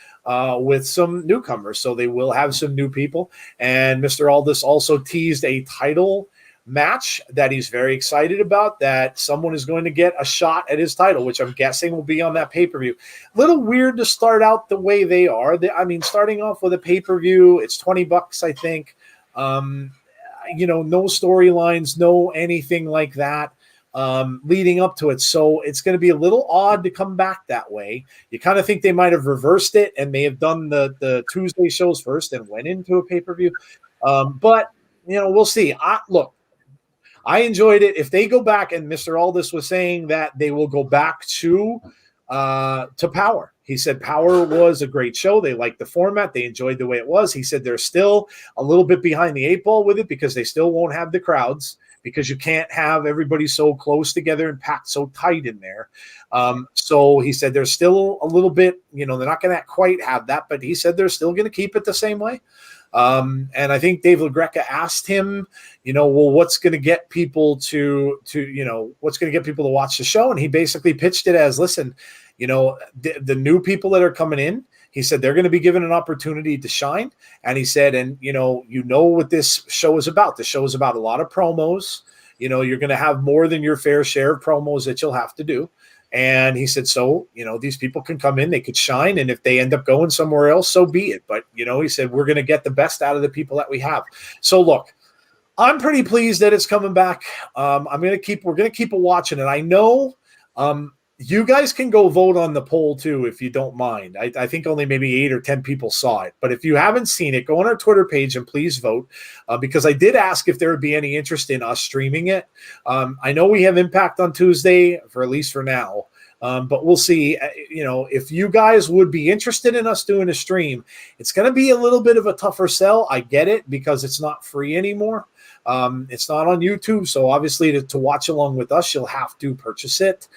with some newcomers, so they will have some new people. And Mr. Aldis also teased a title match that he's very excited about, that someone is going to get a shot at his title, which I'm guessing will be on that pay-per-view. A little weird to start out the way they are. Starting off with a pay-per-view, it's $20, I think. No storylines, no anything like that leading up to it. So it's going to be a little odd to come back that way. You kind of think they might have reversed it and may have done the Tuesday shows first and went into a pay-per-view. But we'll see. I enjoyed it. If they go back, and Mr. Aldis was saying that they will go back to Power. He said Power was a great show. They liked the format. They enjoyed the way it was. He said they're still a little bit behind the eight ball with it, because they still won't have the crowds, because you can't have everybody so close together and packed so tight in there. So he said they're still a little bit, they're not going to quite have that, but he said they're still going to keep it the same way. And I think Dave LaGreca asked him, what's going to get people to watch the show? And he basically pitched it as, listen, the new people that are coming in, he said they're going to be given an opportunity to shine. And he said, and what this show is about. The show is about a lot of promos. You're going to have more than your fair share of promos that you'll have to do. And he said, so, these people can come in, they could shine. And if they end up going somewhere else, so be it. But, he said, we're going to get the best out of the people that we have. So look, I'm pretty pleased that it's coming back. We're going to keep watching it. I know, you guys can go vote on the poll too, if you don't mind. I think only maybe 8 or 10 people saw it. But if you haven't seen it, go on our Twitter page and please vote, because I did ask if there would be any interest in us streaming it. I know we have Impact on Tuesday, at least for now. But we'll see. If you guys would be interested in us doing a stream, it's going to be a little bit of a tougher sell. I get it, because it's not free anymore. It's not on YouTube. So obviously to watch along with us, you'll have to purchase it.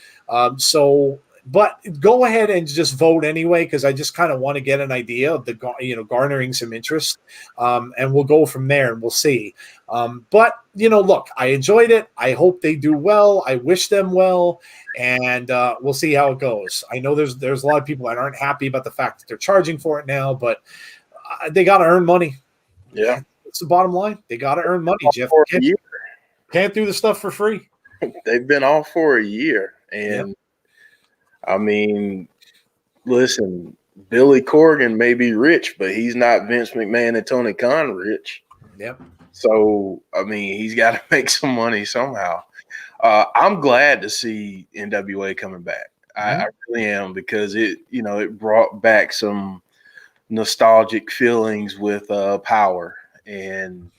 But go ahead and just vote anyway, because I just kind of want to get an idea of garnering some interest. And we'll go from there and we'll see. But look, I enjoyed it. I hope they do well. I wish them well. And we'll see how it goes. I know there's a lot of people that aren't happy about the fact that they're charging for it now, but they got to earn money. Yeah. That's the bottom line. They got to earn money, Jeff. Can't do the stuff for free. They've been off for a year. And yep. I mean, listen, Billy Corgan may be rich, but he's not Vince McMahon and Tony Khan rich. Yep. So, I mean, he's got to make some money somehow. I'm glad to see NWA coming back. I really am, because it brought back some nostalgic feelings with Power. And,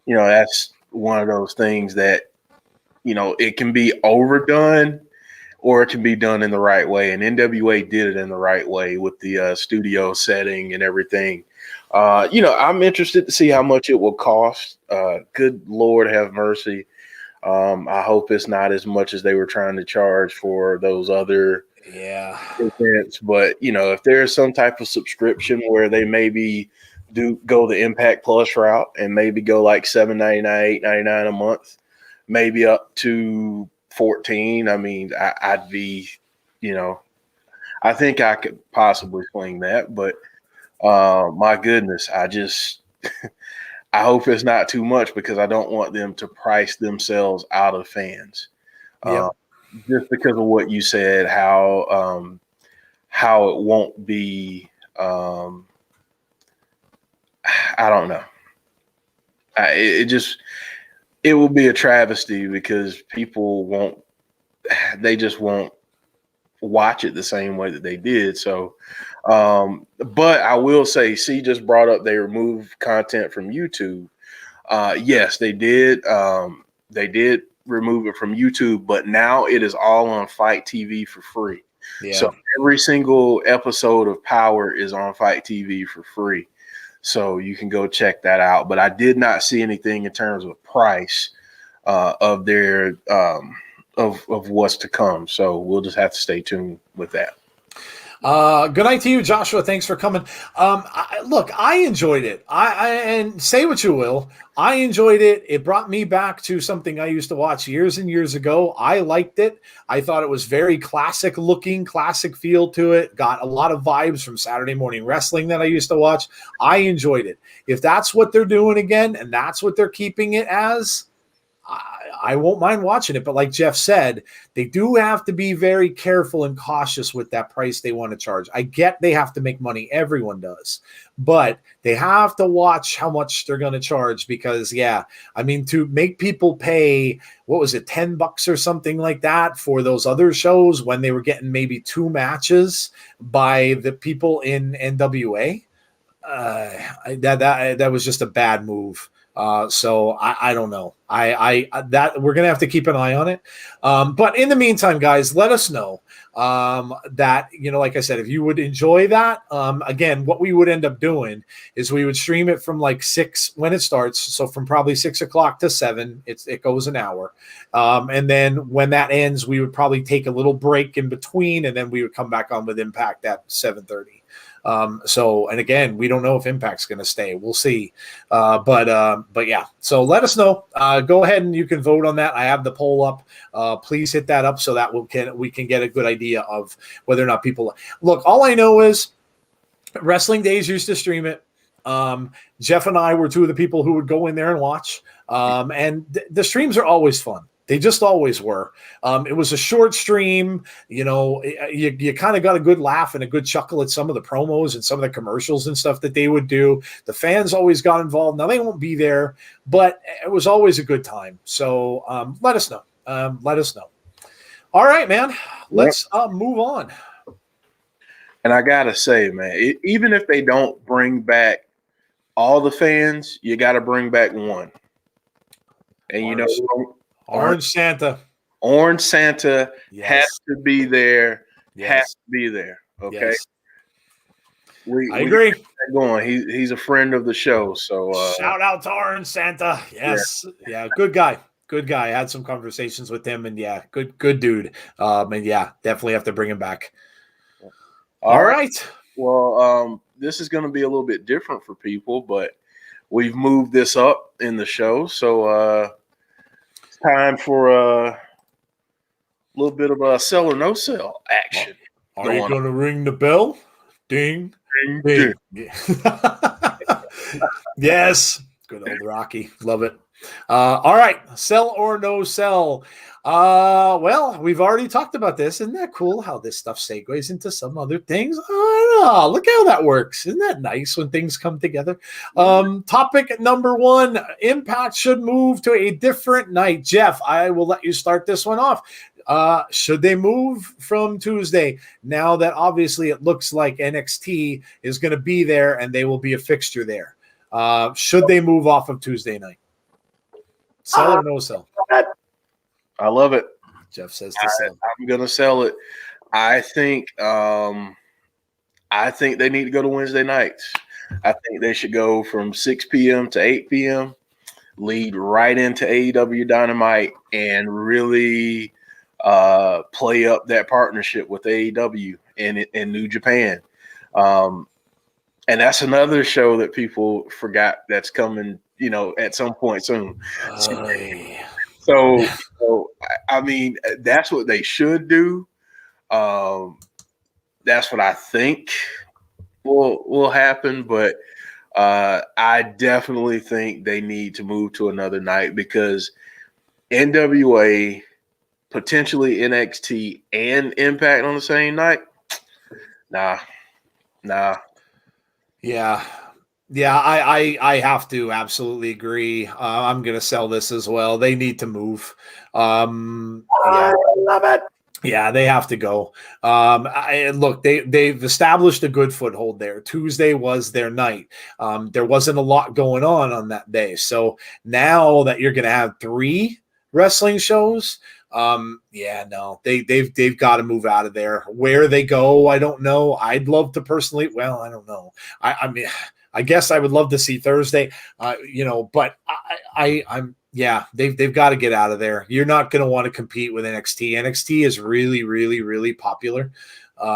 that's one of those things that, it can be overdone or it can be done in the right way. And NWA did it in the right way with the studio setting and everything. I'm interested to see how much it will cost. Good Lord have mercy. I hope it's not as much as they were trying to charge for those other events. But, if there's some type of subscription where they maybe do go the Impact Plus route and maybe go like $7.99, $8.99 a month, maybe up to $14. I mean, I'd be, I think I could possibly swing that, but my goodness, I hope it's not too much, because I don't want them to price themselves out of fans. Just because of what you said, how it won't be, I don't know. It will be a travesty, because people just won't watch it the same way that they did. So, but I will say, C just brought up they removed content from YouTube. Yes, they did. They did remove it from YouTube, but now it is all on Fight TV for free. Yeah. So every single episode of Power is on Fight TV for free. So you can go check that out. But I did not see anything in terms of price of their of what's to come. So we'll just have to stay tuned with that. Good night to you, Joshua. Thanks for coming. Look, I enjoyed it. And say what you will, I enjoyed it. It brought me back to something I used to watch years and years ago. I liked it. I thought it was very classic looking, classic feel to it. Got a lot of vibes from Saturday morning wrestling that I used to watch. I enjoyed it. If that's what they're doing again, and that's what they're keeping it as, I won't mind watching it. But like Jeff said, they do have to be very careful and cautious with that price they want to charge. I get they have to make money. Everyone does. But they have to watch how much they're going to charge, because, to make people pay, what was it, $10 or something like that for those other shows when they were getting maybe 2 matches by the people in NWA, that was just a bad move. So I don't know. That we're gonna have to keep an eye on it. But in the meantime, guys, let us know that, like I said, if you would enjoy that. Again, what we would end up doing is we would stream it from like 6 when it starts. So from probably 6 o'clock to 7, it goes an hour. And then when that ends, we would probably take a little break in between, and then we would come back on with Impact at 7:30. And again, we don't know if Impact's going to stay. We'll see. But yeah, so let us know. Go ahead and you can vote on that. I have the poll up. Please hit that up so that we can get a good idea of whether or not people look. All I know is Wrestling Days used to stream it. Jeff and I were 2 of the people who would go in there and watch. And the streams are always fun. They just always were. It was a short stream. You know, you kind of got a good laugh and a good chuckle at some of the promos and some of the commercials and stuff that they would do. The fans always got involved. Now they won't be there, but it was always a good time. So let us know. Let us know. All right, man. Let's move on. And I gotta say, man, even if they don't bring back all the fans, you got to bring back one. And Orange Santa. Orange Santa has to be there. Has to be there. Okay. Yes. I agree. Going. He's a friend of the show. So shout out to Orange Santa. Yes. Yeah. Good guy. Good guy. I had some conversations with him, and good dude. And definitely have to bring him back. All right. Well, this is going to be a little bit different for people, but we've moved this up in the show. So it's time for a little bit of a sell or no sell action. Are you going to ring the bell? Ding, ding, ding. Yes. Good old Rocky. Love it. All right. Sell or no sell. Well, we've already talked about this. Isn't that cool how this stuff segues into some other things? Oh, look how that works. Isn't that nice when things come together? Topic number 1, Impact should move to a different night. Jeff, I will let you start this one off. Should they move from Tuesday now that obviously it looks like NXT is going to be there and they will be a fixture there? Should they move off of Tuesday night? Sell or no sell? I love it. Jeff says to sell. I'm going to sell it. I think they need to go to Wednesday nights. I think they should go from 6 p.m. to 8 p.m., lead right into AEW Dynamite, and really play up that partnership with AEW in New Japan. And that's another show that people forgot that's coming, at some point soon. So I mean, that's what they should do. That's what I think will happen. But I definitely think they need to move to another night because NWA, potentially NXT, and Impact on the same night. Nah. Yeah, I have to absolutely agree. I'm going to sell this as well. They need to move. I love it. Yeah, they have to go. Look, they've established a good foothold there. Tuesday was their night. There wasn't a lot going on that day. So now that you're going to have 3 wrestling shows, they've got to move out of there. Where they go, I don't know. I'd love to personally. Well, I don't know. I mean, I guess I would love to see Thursday, but they've got to get out of there. You're not going to want to compete with NXT. NXT is really, really, really popular. They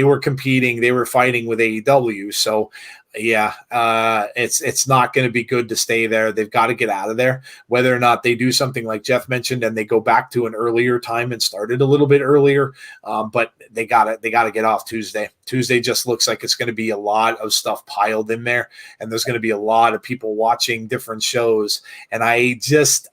were competing, they were fighting with AEW. So it's not going to be good to stay there. They've got to get out of there. Whether or not they do something like Jeff mentioned and they go back to an earlier time and started a little bit earlier, but they got to get off Tuesday. Tuesday just looks like it's going to be a lot of stuff piled in there, and there's going to be a lot of people watching different shows. And I just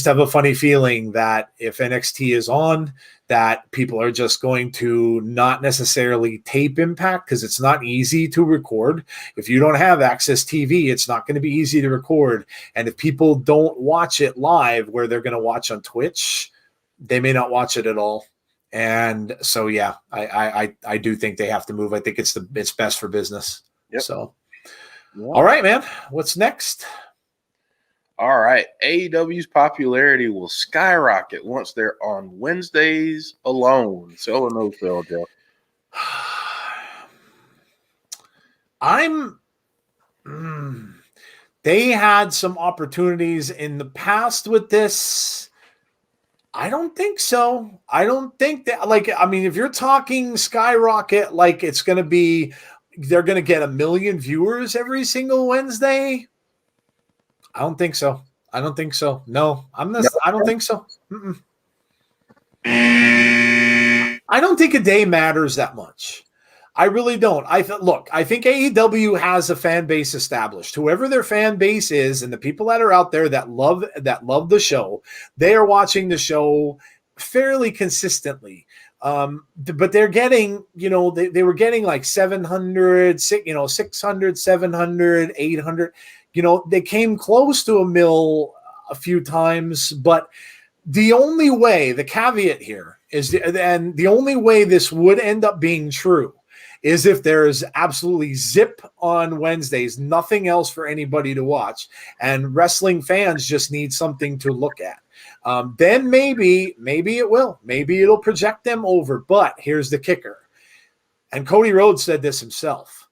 have a funny feeling that if NXT is on, that people are just going to not necessarily tape Impact because it's not easy to record. If you don't have Access TV, it's not going to be easy to record. And if people don't watch it live where they're going to watch on Twitch, they may not watch it at all. And so, I do think they have to move. I think it's best for business. Yep. So, all right, man. What's next? All right. AEW's popularity will skyrocket once they're on Wednesdays alone. Sell or no sell, Jeff? They had some opportunities in the past with this. I don't think so. I don't think that, if you're talking skyrocket, like it's going to be, they're going to get 1 million viewers every single Wednesday. I don't think so. No, I don't think so. I don't think a day matters that much. I really don't. I think AEW has a fan base established. Whoever their fan base is, and the people that are out there that love the show, they are watching the show fairly consistently. But they're getting, they were getting like 700, 600, 700, 800. They came close to a mill a few times, but the only way, the caveat here is, and the only way this would end up being true is if there's absolutely zip on Wednesdays, nothing else for anybody to watch, and wrestling fans just need something to look at. Then maybe it will. Maybe it'll project them over. But here's the kicker. And Cody Rhodes said this himself.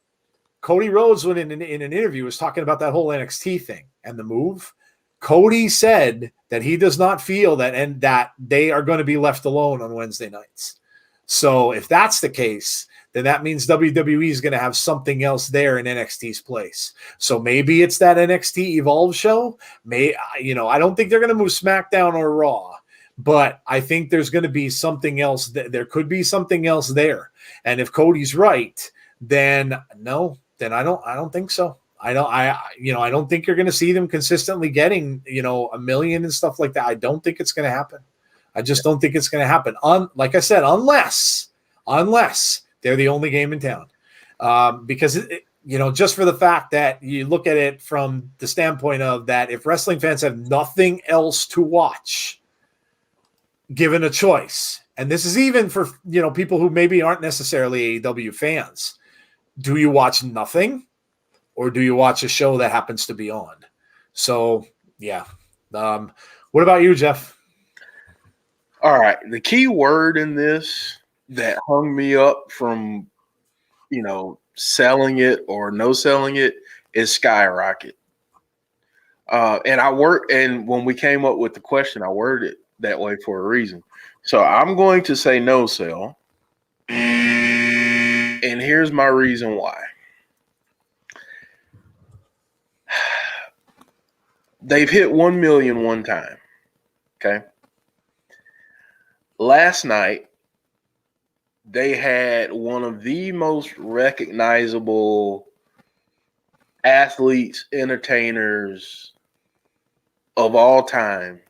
Cody Rhodes, when in an interview, was talking about that whole NXT thing and the move. Cody said that he does not feel that they are going to be left alone on Wednesday nights. So if that's the case, then that means WWE is going to have something else there in NXT's place. So maybe it's that NXT Evolve show. I don't think they're going to move SmackDown or Raw, but I think there's going to be something else. There could be something else there. And if Cody's right, then I don't think so. I don't think you're going to see them consistently getting, 1 million and stuff like that. I don't think it's going to happen. I just don't think it's going to happen. Like I said, unless they're the only game in town. Because, just for the fact that you look at it from the standpoint of that, if wrestling fans have nothing else to watch, given a choice, and this is even for, people who maybe aren't necessarily AEW fans, do you watch nothing or do you watch a show that happens to be on? So, yeah. What about you, Jeff? All right. The key word in this that hung me up from, selling it or no selling it is skyrocket. And when we came up with the question, I worded it that way for a reason. So I'm going to say no sell. And here's my reason why. They've hit 1 million one time. Okay. Last night, they had one of the most recognizable athletes, entertainers of all time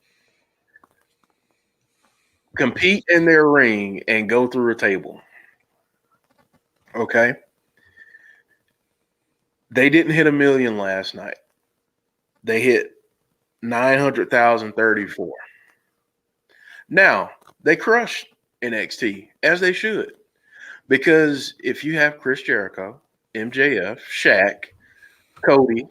compete in their ring and go through a table. Okay. They didn't hit 1 million last night. They hit 900,034. Now, they crushed NXT, as they should. Because if you have Chris Jericho, MJF, Shaq, Cody,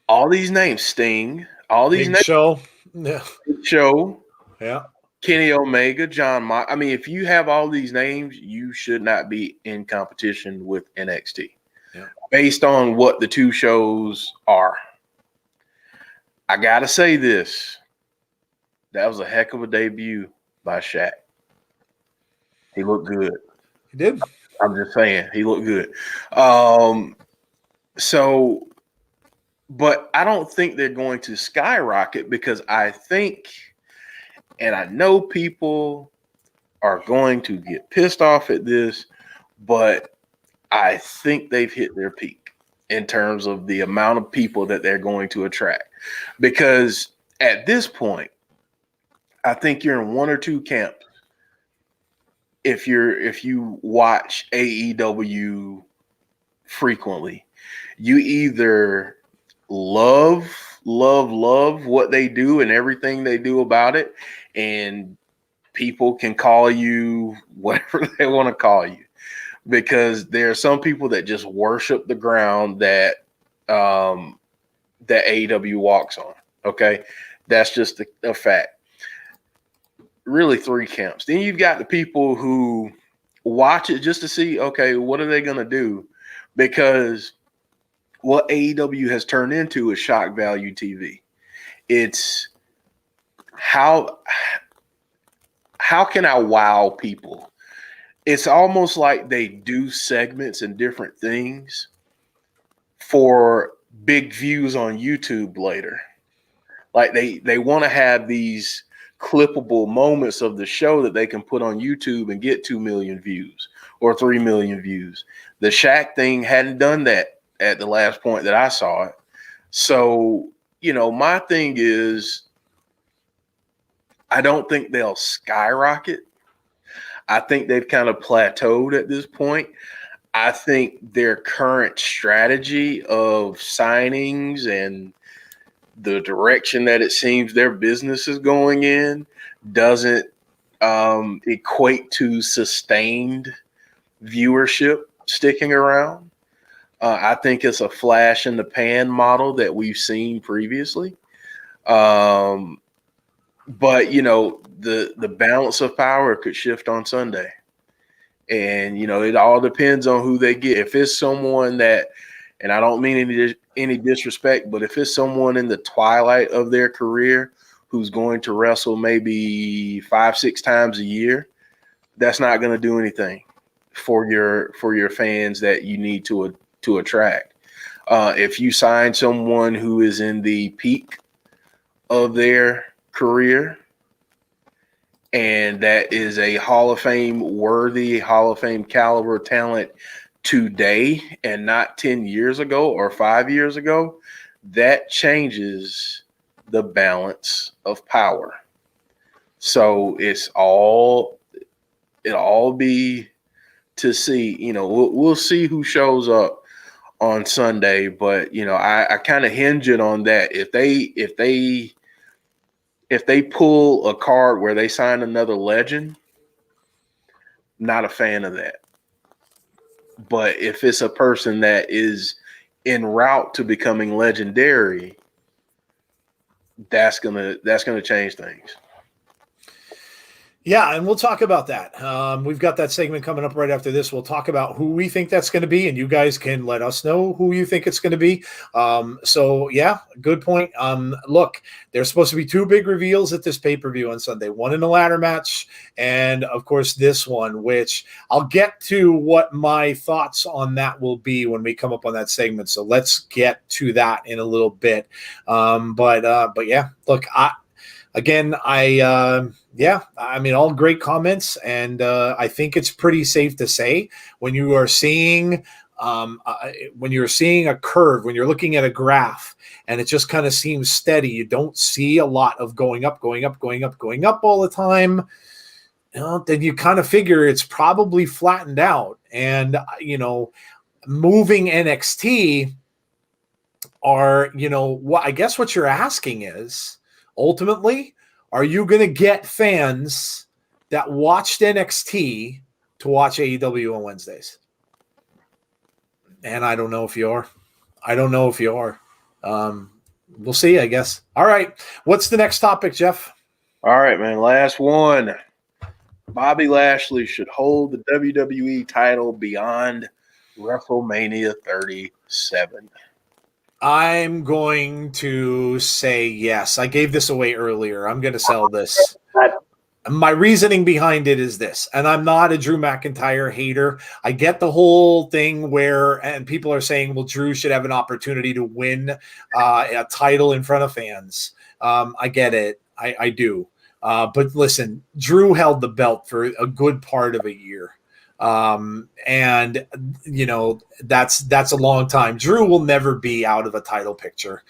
all these names, Sting, all these names. Show. Yeah. Show. Yeah. Kenny Omega, John Mox. I mean, if you have all these names, you should not be in competition with NXT. Yeah. Based on what the two shows are. I got to say this. That was a heck of a debut by Shaq. He looked good. He did. I'm just saying, he looked good. But I don't think they're going to skyrocket because I think, and I know people are going to get pissed off at this, but I think they've hit their peak in terms of the amount of people that they're going to attract. Because at this point, I think you're in one or two camps. If you watch AEW frequently, you either love what they do and everything they do about it, and people can call you whatever they want to call you, because there are some people that just worship the ground that AEW walks on. Okay, that's just a fact. Really, three camps. Then you've got the people who watch it just to see, okay, what are they going to do? Because what AEW has turned into is shock value TV. It's how can I wow people? It's almost like they do segments and different things for big views on YouTube later. Like they want to have these clippable moments of the show that they can put on YouTube and get 2 million views or 3 million views. The Shaq thing hadn't done that at the last point that I saw it. So, my thing is, I don't think they'll skyrocket. I think they've kind of plateaued at this point. I think their current strategy of signings and the direction that it seems their business is going in doesn't equate to sustained viewership sticking around. I think it's a flash in the pan model that we've seen previously. But the balance of power could shift on Sunday. And, it all depends on who they get. If it's someone that, and I don't mean any disrespect, but if it's someone in the twilight of their career who's going to wrestle maybe 5-6 times a year, that's not going to do anything for your fans that you need to attract. If you sign someone who is in the peak of their career, and that is a Hall of Fame worthy, Hall of Fame caliber talent today and not 10 years ago or 5 years ago, that changes the balance of power. So it'll all be to see, we'll see who shows up on Sunday, but I kind of hinge it on that. If they pull a card where they sign another legend, not a fan of that. But if it's a person that is en route to becoming legendary, that's gonna change things. Yeah, and we'll talk about that. We've got that segment coming up right after this. We'll talk about who we think that's going to be, and you guys can let us know who you think it's going to be. So, yeah, good point. Look, there's supposed to be 2 big reveals at this pay-per-view on Sunday, one in the ladder match, and, of course, this one, which I'll get to what my thoughts on that will be when we come up on that segment. So let's get to that in a little bit. But yeah, look, all great comments, and I think it's pretty safe to say when you are seeing a curve, when you're looking at a graph, and it just kind of seems steady, you don't see a lot of going up all the time. Then you kind of figure it's probably flattened out, and moving NXT are what I guess what you're asking is, ultimately, are you going to get fans that watched NXT to watch AEW on Wednesdays? And I don't know if you are. We'll see, I guess. All right. What's the next topic, Jeff? All right, man. Last one. Bobby Lashley should hold the WWE title beyond WrestleMania 37. I'm going to say yes. I gave this away earlier. I'm going to sell this. My reasoning behind it is this, and I'm not a Drew McIntyre hater. I get the whole thing and people are saying, well, Drew should have an opportunity to win a title in front of fans. I get it. I do. But listen, Drew held the belt for a good part of a year. And that's a long time. Drew will never be out of a title picture.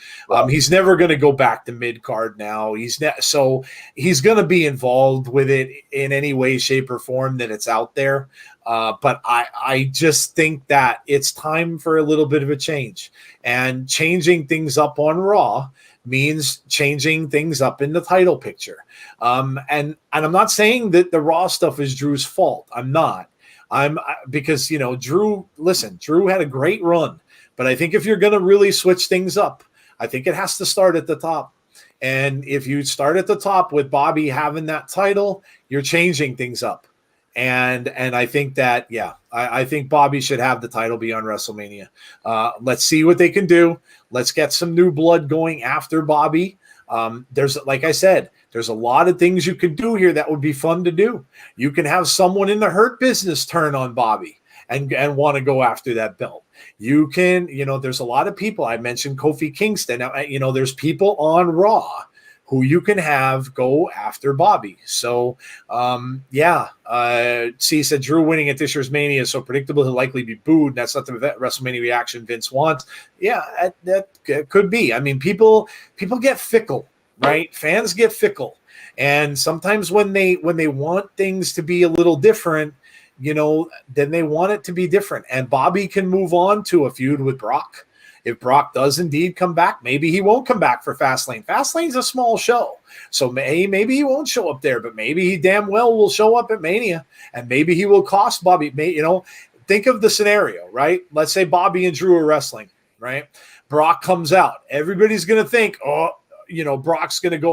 He's never going to go back to mid card now. So he's going to be involved with it in any way, shape, or form that it's out there. But I just think that it's time for a little bit of a change, and changing things up on Raw means changing things up in the title picture. And I'm not saying that the Raw stuff is Drew's fault. I'm not. Because Drew had a great run, but I think if you're going to really switch things up, I think it has to start at the top. And if you start at the top with Bobby having that title, you're changing things up. And I think that, I think Bobby should have the title beyond WrestleMania. Let's see what they can do. Let's get some new blood going after Bobby. Like I said, there's a lot of things you could do here that would be fun to do. You can have someone in the Hurt Business turn on Bobby and want to go after that belt. You can, there's a lot of people. I mentioned Kofi Kingston. Now, there's people on Raw who you can have go after Bobby. So, C said Drew winning at this year's Mania is so predictable he'll likely be booed. That's not the WrestleMania reaction Vince wants. Yeah, that could be. I mean, people get fickle, right? Fans get fickle, and sometimes when they want things to be a little different, then they want it to be different. And Bobby can move on to a feud with Brock. If Brock does indeed come back, maybe he won't come back for Fastlane. Fastlane's a small show, so maybe he won't show up there, but maybe he damn well will show up at Mania, and maybe he will cost Bobby. Think of the scenario, right? Let's say Bobby and Drew are wrestling, right? Brock comes out. Everybody's going to think, Brock's coming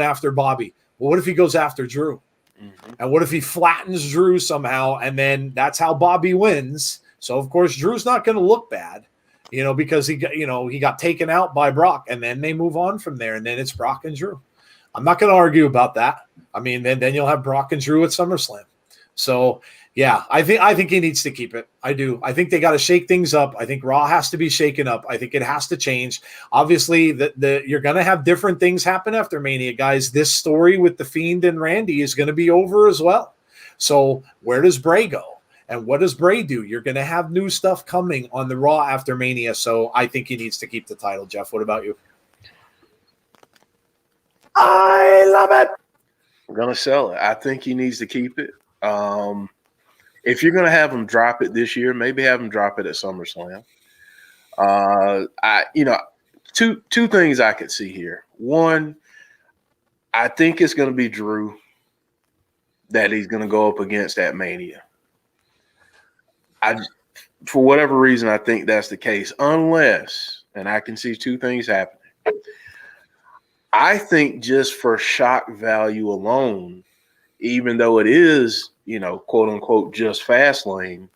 after Bobby. Well, what if he goes after Drew? Mm-hmm. And what if he flattens Drew somehow, and then that's how Bobby wins? So, of course, Drew's not going to look bad, because he got taken out by Brock, and then they move on from there, and then it's Brock and Drew. I'm not going to argue about that. I mean, then you'll have Brock and Drew at SummerSlam. So, yeah, I think he needs to keep it. I do. I think they got to shake things up. I think Raw has to be shaken up. I think it has to change. Obviously, you're going to have different things happen after Mania, guys. This story with The Fiend and Randy is going to be over as well. So, where does Bray go? And what does Bray do? You're going to have new stuff coming on the Raw after Mania, so I think he needs to keep the title. Jeff, what about you? I love it. I'm going to sell it. I think he needs to keep it. If you're going to have him drop it this year, maybe have him drop it at SummerSlam. Two things I could see here. One, I think it's going to be Drew that he's going to go up against at Mania. For whatever reason, I think that's the case, unless, and I can see two things happening. I think just for shock value alone, even though it is, quote unquote, just Fastlane,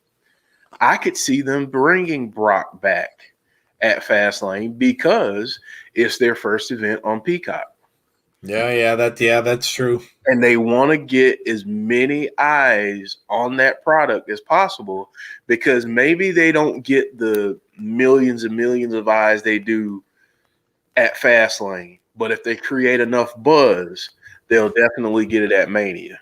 I could see them bringing Brock back at Fastlane because it's their first event on Peacock. That's true. And they want to get as many eyes on that product as possible because maybe they don't get the millions and millions of eyes they do at Fastlane. But if they create enough buzz, they'll definitely get it at Mania.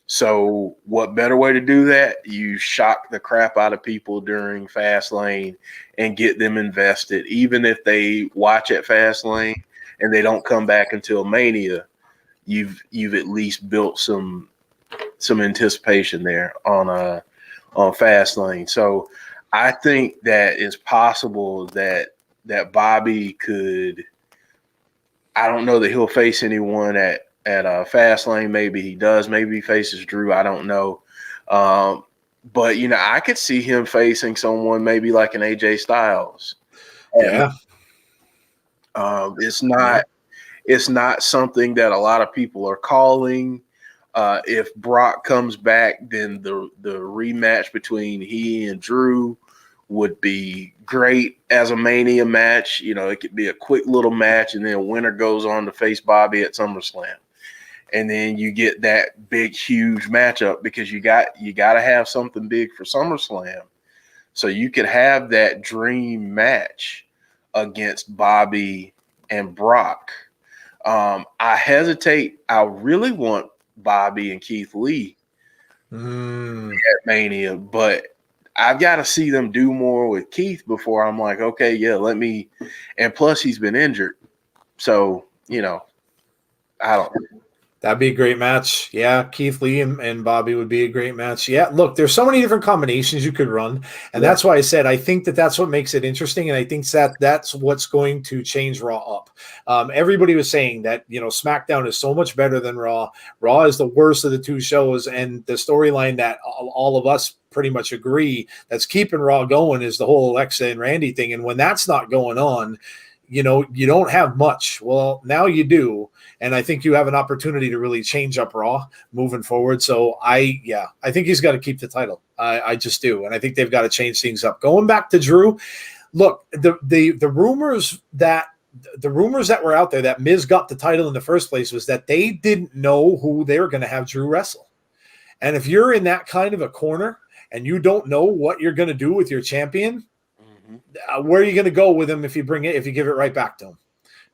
So what better way to do that? You shock the crap out of people during Fastlane and get them invested. Even if they watch at Fastlane and they don't come back until Mania, you've at least built some anticipation there on Fastlane. So I think that it's possible that Bobby could. I don't know that he'll face anyone at Fastlane. Maybe he does. Maybe he faces Drew. I don't know. But I could see him facing someone maybe like an AJ Styles. Yeah. It's not something that a lot of people are calling. If Brock comes back, then the rematch between he and Drew would be great as a Mania match. It could be a quick little match, and then a winner goes on to face Bobby at SummerSlam. And then you get that big, huge matchup because you got to have something big for SummerSlam. So you could have that dream match against Bobby and Brock. I hesitate. I really want Bobby and Keith Lee at Mania, but I've got to see them do more with Keith before I'm like, okay, yeah, let me. And plus, he's been injured. So, I don't know. That'd be a great match. Yeah, Keith Lee and Bobby would be a great match. Yeah, look, there's so many different combinations you could run. And that's why I said I think that's what makes it interesting. And I think that's what's going to change Raw up. Everybody was saying that, SmackDown is so much better than Raw. Raw is the worst of the two shows. And the storyline that all of us pretty much agree that's keeping Raw going is the whole Alexa and Randy thing. And when that's not going on, you don't have much. Well, now you do. And I think you have an opportunity to really change up Raw moving forward. So I think he's got to keep the title. I just do. And I think they've got to change things up. Going back to Drew, look, the rumors that were out there that Miz got the title in the first place was that they didn't know who they were going to have Drew wrestle. And if you're in that kind of a corner and you don't know what you're going to do with your champion, where are you going to go with him if you give it right back to him?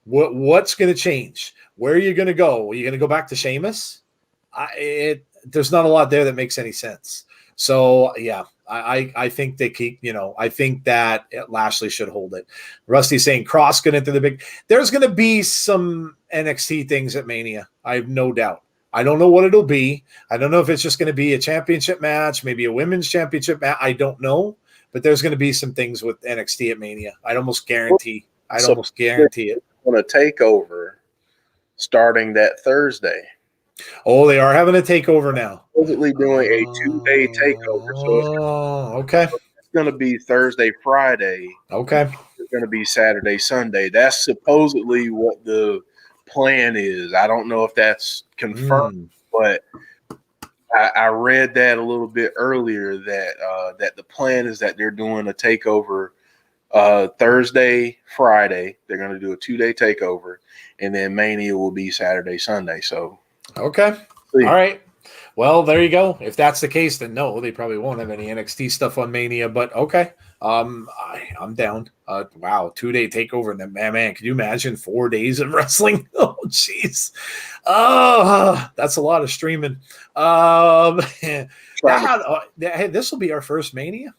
What's going to change? Where are you going to go? Are you going to go back to Sheamus? There's not a lot there that makes any sense. So yeah, I think they keep, I think that Lashley should hold it. Rusty's saying Cross going into the big. There's going to be some NXT things at Mania. I have no doubt. I don't know what it'll be. I don't know if it's just going to be a championship match, maybe a women's championship match. I don't know, but there's going to be some things with NXT at Mania. I'd almost guarantee. It. On a takeover starting that Thursday. Oh, they are having a takeover now. Supposedly doing a 2-day takeover. So okay. It's going to be Thursday, Friday. Okay. It's going to be Saturday, Sunday. That's supposedly what the plan is. I don't know if that's confirmed, but I read that a little bit earlier that the plan is that they're doing a takeover Thursday, Friday. They're going to do a 2-day takeover, and then Mania will be Saturday, Sunday. So okay. All right. Well, there you go. If that's the case, then no, they probably won't have any NXT stuff on Mania, but okay. I'm down. Wow, 2-day takeover. And then, man, can you imagine 4 days of wrestling? Oh, jeez. That's a lot of streaming. Hey, this will be our first Mania.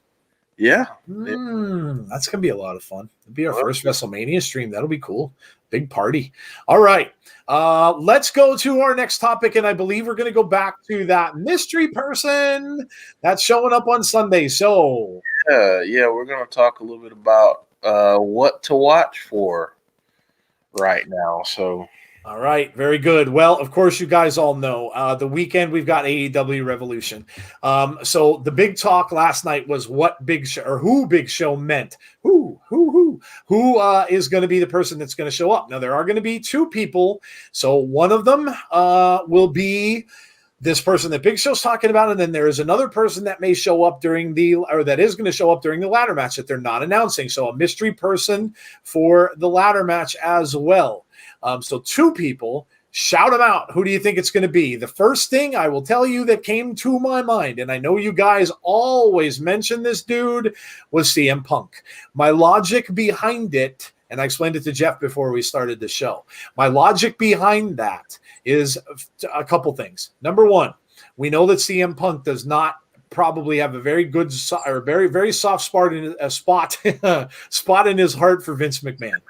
Yeah. That's going to be a lot of fun. It'll be our first WrestleMania stream. That'll be cool. Big party. All right. Let's go to our next topic, and I believe we're going to go back to that mystery person that's showing up on Sunday. So, we're going to talk a little bit about what to watch for right now. So, all right, very good. Well, of course, you guys all know the weekend we've got AEW Revolution. So the big talk last night was what Big Show or who Big Show meant. Who is going to be the person that's going to show up? Now there are going to be two people. So one of them will be this person that Big Show's talking about, and then there is another person that may show up that is going to show up during the ladder match that they're not announcing. So a mystery person for the ladder match as well. So two people, shout them out. Who do you think it's going to be? The first thing I will tell you that came to my mind, and I know you guys always mention this dude, was CM Punk. My logic behind it, and I explained it to Jeff before we started the show. My logic behind that is a couple things. Number one, we know that CM Punk does not probably have a very good or very, very soft spot in his heart for Vince McMahon.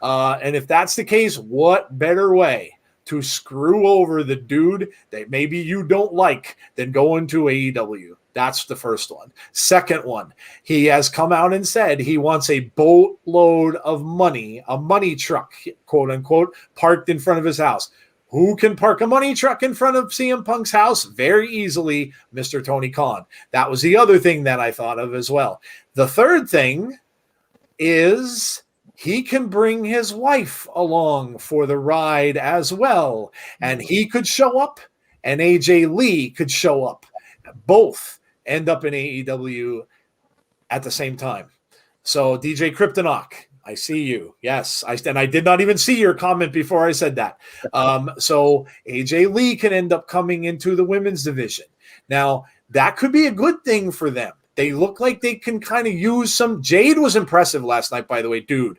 And if that's the case, what better way to screw over the dude that maybe you don't like than going to AEW? That's the first one. Second one, he has come out and said he wants a boatload of money, a money truck, quote unquote, parked in front of his house. Who can park a money truck in front of CM Punk's house? Very easily, Mr. Tony Khan. That was the other thing that I thought of as well. The third thing is he can bring his wife along for the ride as well. And he could show up, and AJ Lee could show up. Both end up in AEW at the same time. So DJ Kryptonok, I see you. Yes. I did not even see your comment before I said that. So AJ Lee can end up coming into the women's division. Now, that could be a good thing for them. They look like they can kind of use some. Jade was impressive last night, by the way, dude.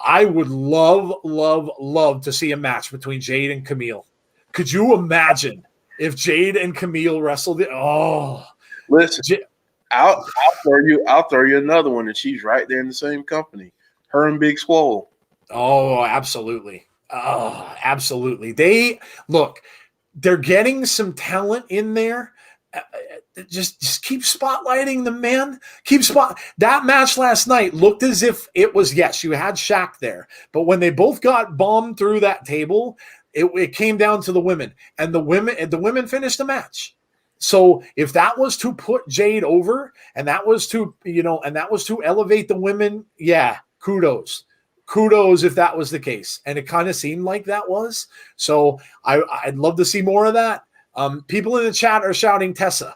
I would love to see a match between Jade and Camille. Could you imagine if Jade and Camille wrestled? Oh, listen, I'll throw you another one, and she's right there in the same company. Her and Big Swole. Oh, absolutely. Oh, absolutely. They're getting some talent in there. Just keep spotlighting the man. That match last night looked as if it was, yes, you had Shaq there, but when they both got bombed through that table, it came down to the women, and the women finished the match. So if that was to put Jade over, and that was to elevate the women, yeah, kudos if that was the case. And it kind of seemed like that was. So I'd love to see more of that. People in the chat are shouting Tessa.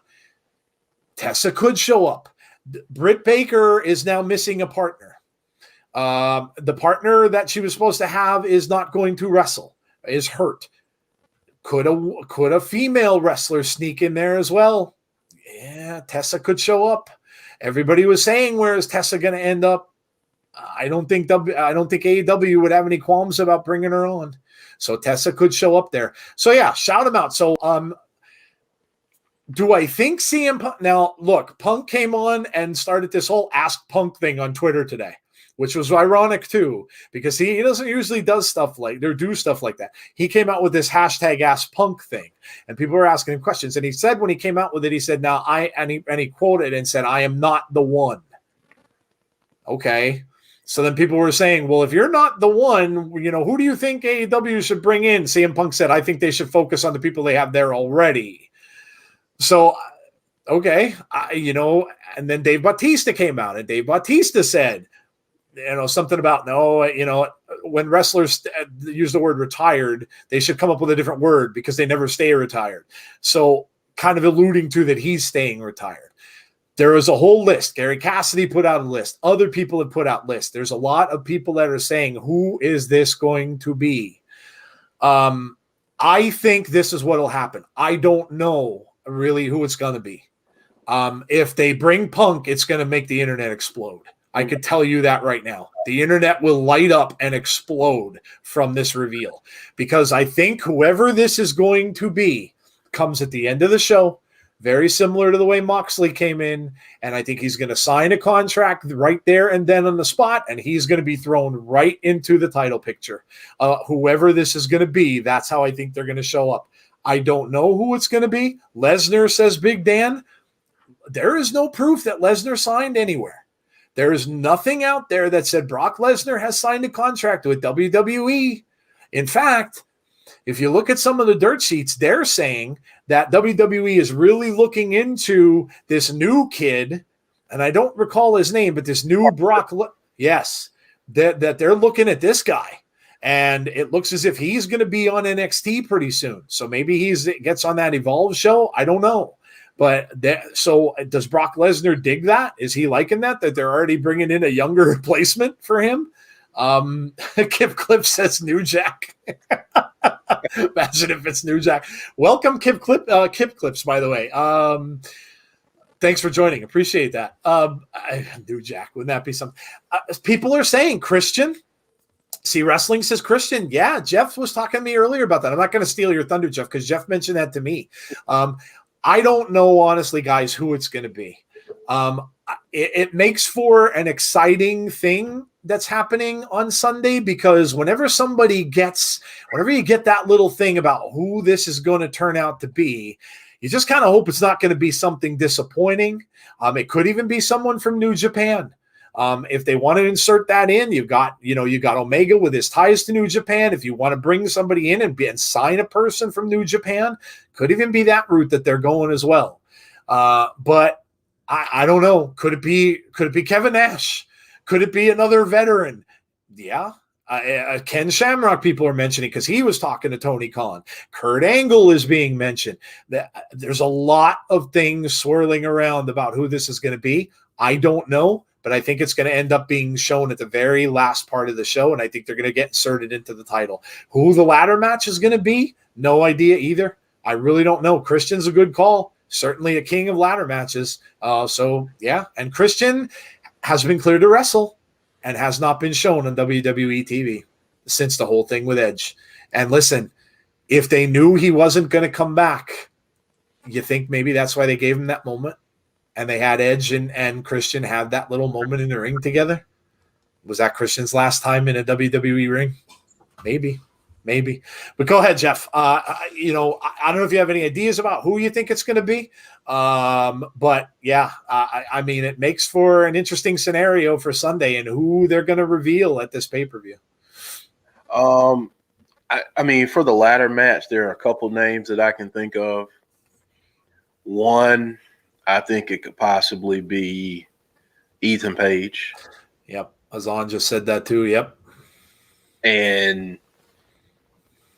Tessa could show up. Britt Baker is now missing a partner. The partner that she was supposed to have is not going to wrestle, is hurt. Could a female wrestler sneak in there as well? Yeah, Tessa could show up. Everybody was saying, where is Tessa going to end up? I don't think AEW would have any qualms about bringing her on. So Tessa could show up there. So yeah, shout him out. So do I think CM Punk? Now look, Punk came on and started this whole Ask Punk thing on Twitter today, which was ironic too, because he doesn't usually do stuff like that. He came out with this hashtag Ask Punk thing, and people were asking him questions. And he said when he came out with it, he said, he quoted and said, "I am not the one." Okay. So then people were saying, well, if you're not the one, who do you think AEW should bring in? CM Punk said, I think they should focus on the people they have there already. So, okay, and then Dave Bautista came out, and Dave Bautista said, something about, when wrestlers use the word retired, they should come up with a different word because they never stay retired. So kind of alluding to that he's staying retired. There is a whole list. Gary Cassidy put out a list. Other people have put out lists. There's a lot of people that are saying, who is this going to be? I think this is what will happen. I don't know really who it's going to be. If they bring Punk, it's going to make the internet explode. I could tell you that right now. The internet will light up and explode from this reveal, because I think whoever this is going to be comes at the end of the show, very similar to the way Moxley came in, and I think he's going to sign a contract right there and then on the spot, and he's going to be thrown right into the title picture. Whoever this is going to be, that's how I think they're going to show up. I don't know who it's going to be. Lesnar, says Big Dan. There is no proof that Lesnar signed anywhere. There is nothing out there that said Brock Lesnar has signed a contract with WWE. In fact, if you look at some of the dirt sheets, they're saying that WWE is really looking into this new kid, and I don't recall his name, but this new Brock, yes, that they're looking at this guy, and it looks as if he's going to be on NXT pretty soon. So maybe he gets on that Evolve show. I don't know. But so does Brock Lesnar dig that? Is he liking that they're already bringing in a younger replacement for him? Kip Clip says New Jack. Imagine if it's New Jack. Welcome, Kip Clips, by the way. Thanks for joining. Appreciate that. New Jack, wouldn't that be something? People are saying Christian. See, Wrestling says Christian. Yeah, Jeff was talking to me earlier about that. I'm not going to steal your thunder, Jeff, because Jeff mentioned that to me. I don't know, honestly, guys, who it's going to be. It makes for an exciting thing that's happening on Sunday, because whenever you get that little thing about who this is going to turn out to be, you just kind of hope it's not going to be something disappointing. It could even be someone from New Japan. If they want to insert that in, you've got Omega with his ties to New Japan. If you want to bring somebody in and sign a person from New Japan, could even be that route that they're going as well. But I don't know. Could it be Kevin Nash? Could it be another veteran? Yeah. Ken Shamrock, people are mentioning, because he was talking to Tony Khan. Kurt Angle is being mentioned. There's a lot of things swirling around about who this is going to be. I don't know, but I think it's going to end up being shown at the very last part of the show, and I think they're going to get inserted into the title. Who the ladder match is going to be, no idea either. I really don't know. Christian's a good call. Certainly a king of ladder matches. So, yeah. And Christian has been cleared to wrestle and has not been shown on WWE TV since the whole thing with Edge. And listen, if they knew he wasn't going to come back, you think maybe that's why they gave him that moment? And they had Edge and Christian have that little moment in the ring together? Was that Christian's last time in a WWE ring? Maybe. But go ahead, Jeff. I don't know if you have any ideas about who you think it's going to be. But yeah, I mean, it makes for an interesting scenario for Sunday and who they're going to reveal at this pay-per-view. I mean, for the ladder match, there are a couple names that I can think of. One, I think it could possibly be Ethan Page. Yep. Azan just said that too. Yep. And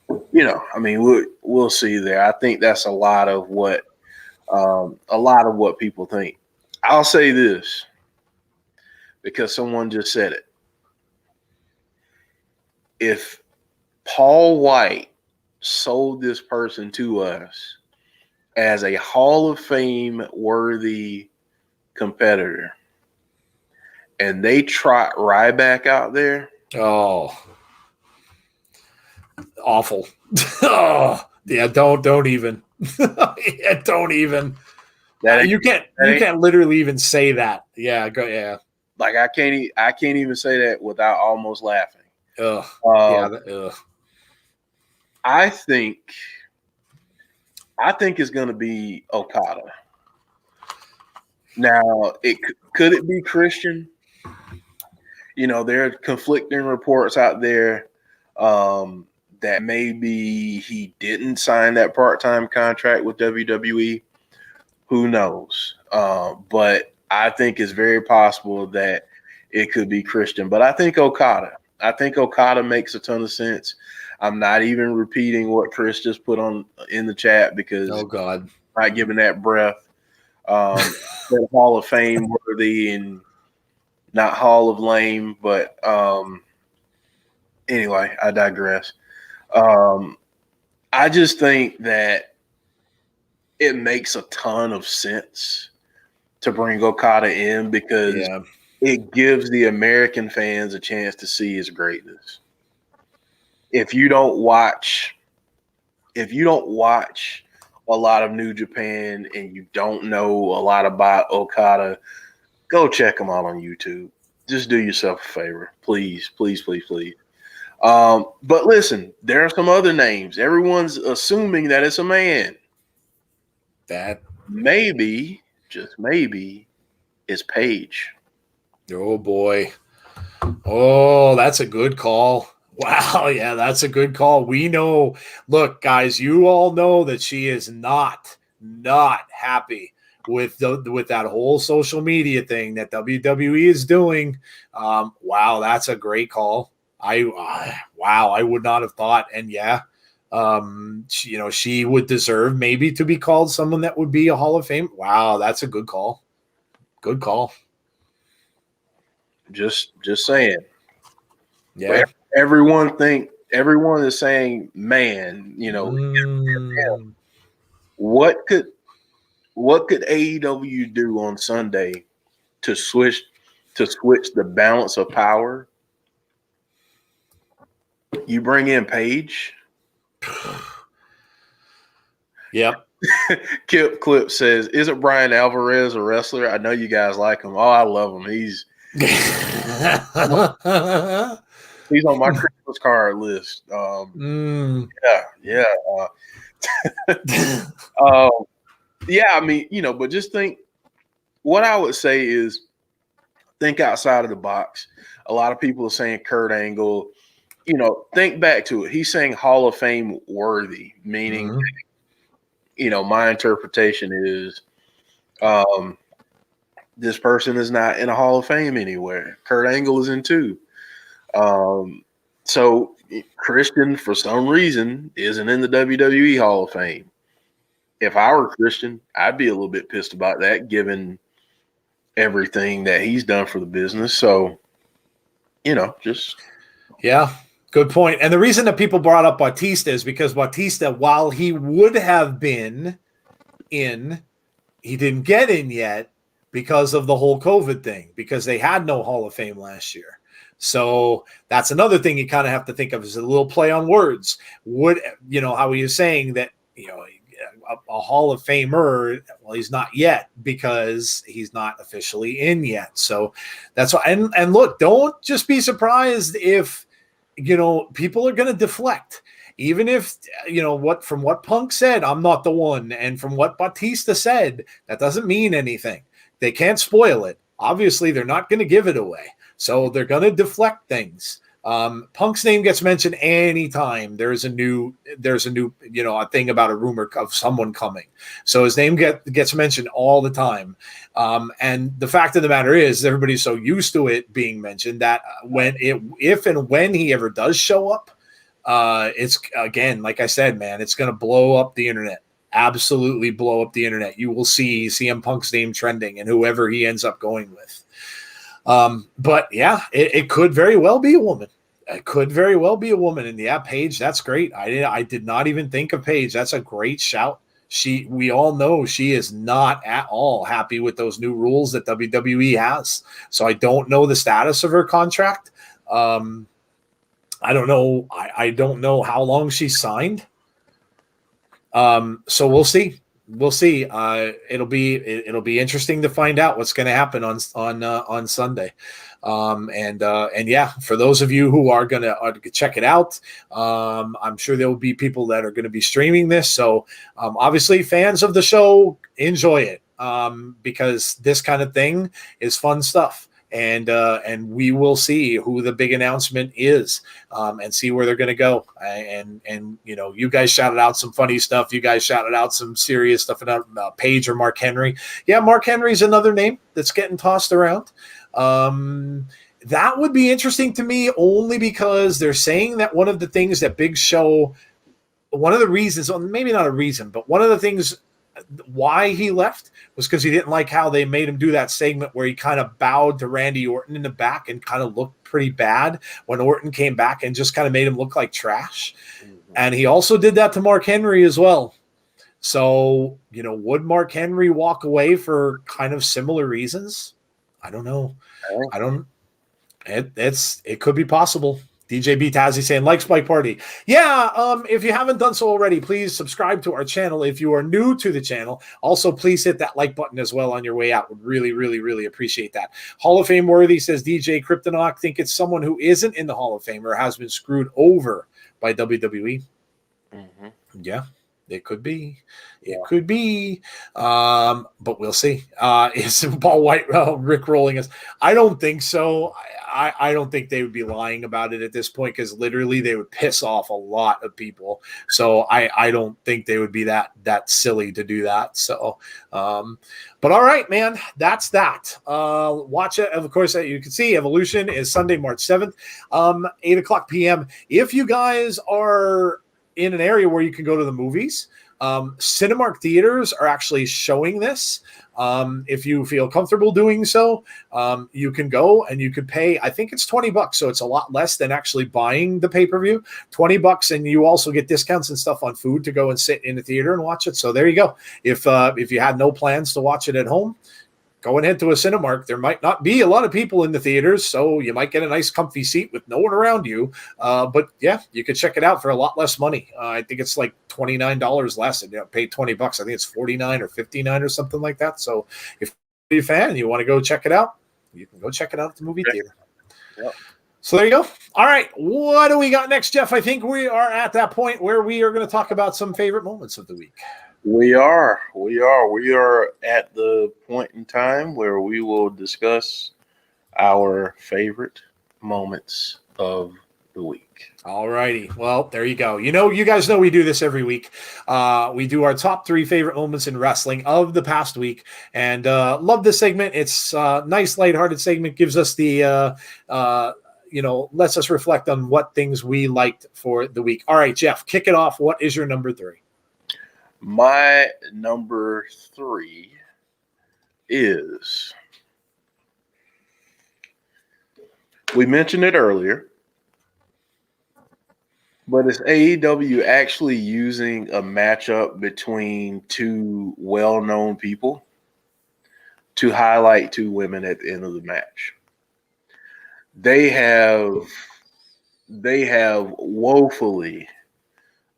I mean, we'll see there. I think that's a lot of what people think. I'll say this because someone just said it. If Paul White sold this person to us as a Hall of Fame worthy competitor, and they trot Ryback out there. Oh, awful. Oh, yeah. Don't even. Yeah, don't even. You can't literally even say that. Yeah, go. Yeah. Like I can't even say that without almost laughing. Ugh. Ugh. I think it's going to be Okada. Now, could it be Christian? There are conflicting reports out there that maybe he didn't sign that part-time contract with WWE. Who knows? But I think it's very possible that it could be Christian. But I think Okada. I think Okada makes a ton of sense. I'm not even repeating what Chris just put on in the chat because oh God, I'm not giving that breath. That Hall of Fame worthy and not Hall of Lame, but anyway, I digress. I just think that it makes a ton of sense to bring Okada in because it gives the American fans a chance to see his greatness. If you don't watch a lot of New Japan and you don't know a lot about Okada, go check him out on YouTube. Just do yourself a favor. Please, please, please, please. But listen, there are some other names. Everyone's assuming that it's a man. That maybe, just maybe, is Paige. Oh, boy. Oh, that's a good call. Wow, yeah, that's a good call. We know, look, guys, you all know that she is not happy with that whole social media thing that WWE is doing. Wow, that's a great call. I would not have thought. And yeah, she would deserve maybe to be called someone that would be a Hall of Fame. Wow, that's a good call. Good call. Just saying. Yeah. Everyone is saying, man, what could AEW do on Sunday to switch the balance of power? You bring in Paige. Yep. Kip Clip says, "Isn't Brian Alvarez a wrestler? I know you guys like him. Oh, I love him. He's he's on my Christmas card list." Yeah. Yeah, I mean, but just think. What I would say is, think outside of the box. A lot of people are saying Kurt Angle. Think back to it. He's saying Hall of Fame worthy, meaning, my interpretation is, this person is not in a Hall of Fame anywhere. Kurt Angle is in two. So Christian, for some reason, isn't in the WWE Hall of Fame. If I were Christian, I'd be a little bit pissed about that, given everything that he's done for the business. So, yeah, good point. And the reason that people brought up Bautista is because Bautista, while he would have been in, he didn't get in yet because of the whole COVID thing, because they had no Hall of Fame last year. So that's another thing you kind of have to think of as a little play on words. How he was saying that, a Hall of Famer, well, he's not yet because he's not officially in yet. So that's why. And look, don't just be surprised if, people are going to deflect. Even if, from what Punk said, I'm not the one. And from what Bautista said, that doesn't mean anything. They can't spoil it. Obviously, they're not going to give it away. So they're going to deflect things. Punk's name gets mentioned anytime there's a new, a thing about a rumor of someone coming. So his name gets mentioned all the time. And the fact of the matter is, everybody's so used to it being mentioned that if and when he ever does show up, it's, again, like I said, man, it's going to blow up the internet. Absolutely blow up the internet. You will see CM Punk's name trending and whoever he ends up going with. But yeah, it could very well be a woman. It could very well be a woman. And yeah, Paige, that's great. I did not even think of Paige. That's a great shout. We all know she is not at all happy with those new rules that WWE has. So I don't know the status of her contract. I don't know. I don't know how long she's signed. So we'll see. We'll see. It'll be interesting to find out what's going to happen on Sunday. And yeah, for those of you who are going to check it out, I'm sure there will be people that are going to be streaming this. So obviously, fans of the show, enjoy it, because this kind of thing is fun stuff. And we will see who the big announcement is, and see where they're going to go. And you guys shouted out some funny stuff. You guys shouted out some serious stuff about Paige or Mark Henry. Yeah, Mark Henry's another name that's getting tossed around. That would be interesting to me, only because they're saying that one of the things that Big Show, one of the reasons, well, maybe not a reason, but one of the things why he left was because he didn't like how they made him do that segment where he kind of bowed to Randy Orton in the back and kind of looked pretty bad when Orton came back and just kind of made him look like trash. Mm-hmm. And he also did that to Mark Henry as well. So, would Mark Henry walk away for kind of similar reasons? I don't know. It could be possible. DJ B Tazzy saying, like Spike Party. Yeah, if you haven't done so already, please subscribe to our channel if you are new to the channel. Also, please hit that like button as well on your way out. Would really, really, really appreciate that. Hall of Fame worthy, says DJ Kryptonoc. Think it's someone who isn't in the Hall of Fame or has been screwed over by WWE. Mm-hmm. Yeah. It could be. It could be. But we'll see. Is Paul White Rick rolling us? I don't think so. I don't think they would be lying about it at this point, because literally they would piss off a lot of people. So I don't think they would be that silly to do that. So, but all right, man, that's that. Watch it. Of course, you can see Evolution is Sunday, March 7th, 8:00 p.m. If you guys are in an area where you can go to the movies, Cinemark theaters are actually showing this. If you feel comfortable doing so, you can go and you could pay, I think it's $20. So it's a lot less than actually buying the pay-per-view, $20. And you also get discounts and stuff on food to go and sit in the theater and watch it. So there you go. If you had no plans to watch it at home, go and head to a Cinemark. There might not be a lot of people in the theaters, so you might get a nice comfy seat with no one around you. But yeah, you could check it out for a lot less money. I think it's like $29 less, and pay $20. I think it's $49 or $59 or something like that. So if you're a fan and you want to go check it out, you can go check it out at the movie theater. Yep. So there you go. All right, what do we got next, Jeff? I think we are at that point where we are going to talk about some favorite moments of the week. We are at the point in time where we will discuss our favorite moments of the week. All righty. Well, there you go. You guys know we do this every week. We do our top 3 favorite moments in wrestling of the past week, and love this segment. It's a nice, lighthearted segment. Gives us the lets us reflect on what things we liked for the week. All right, Jeff, kick it off. What is your number 3? My number 3 is, we mentioned it earlier, but it's AEW actually using a matchup between 2 well-known people to highlight 2 women at the end of the match. They have woefully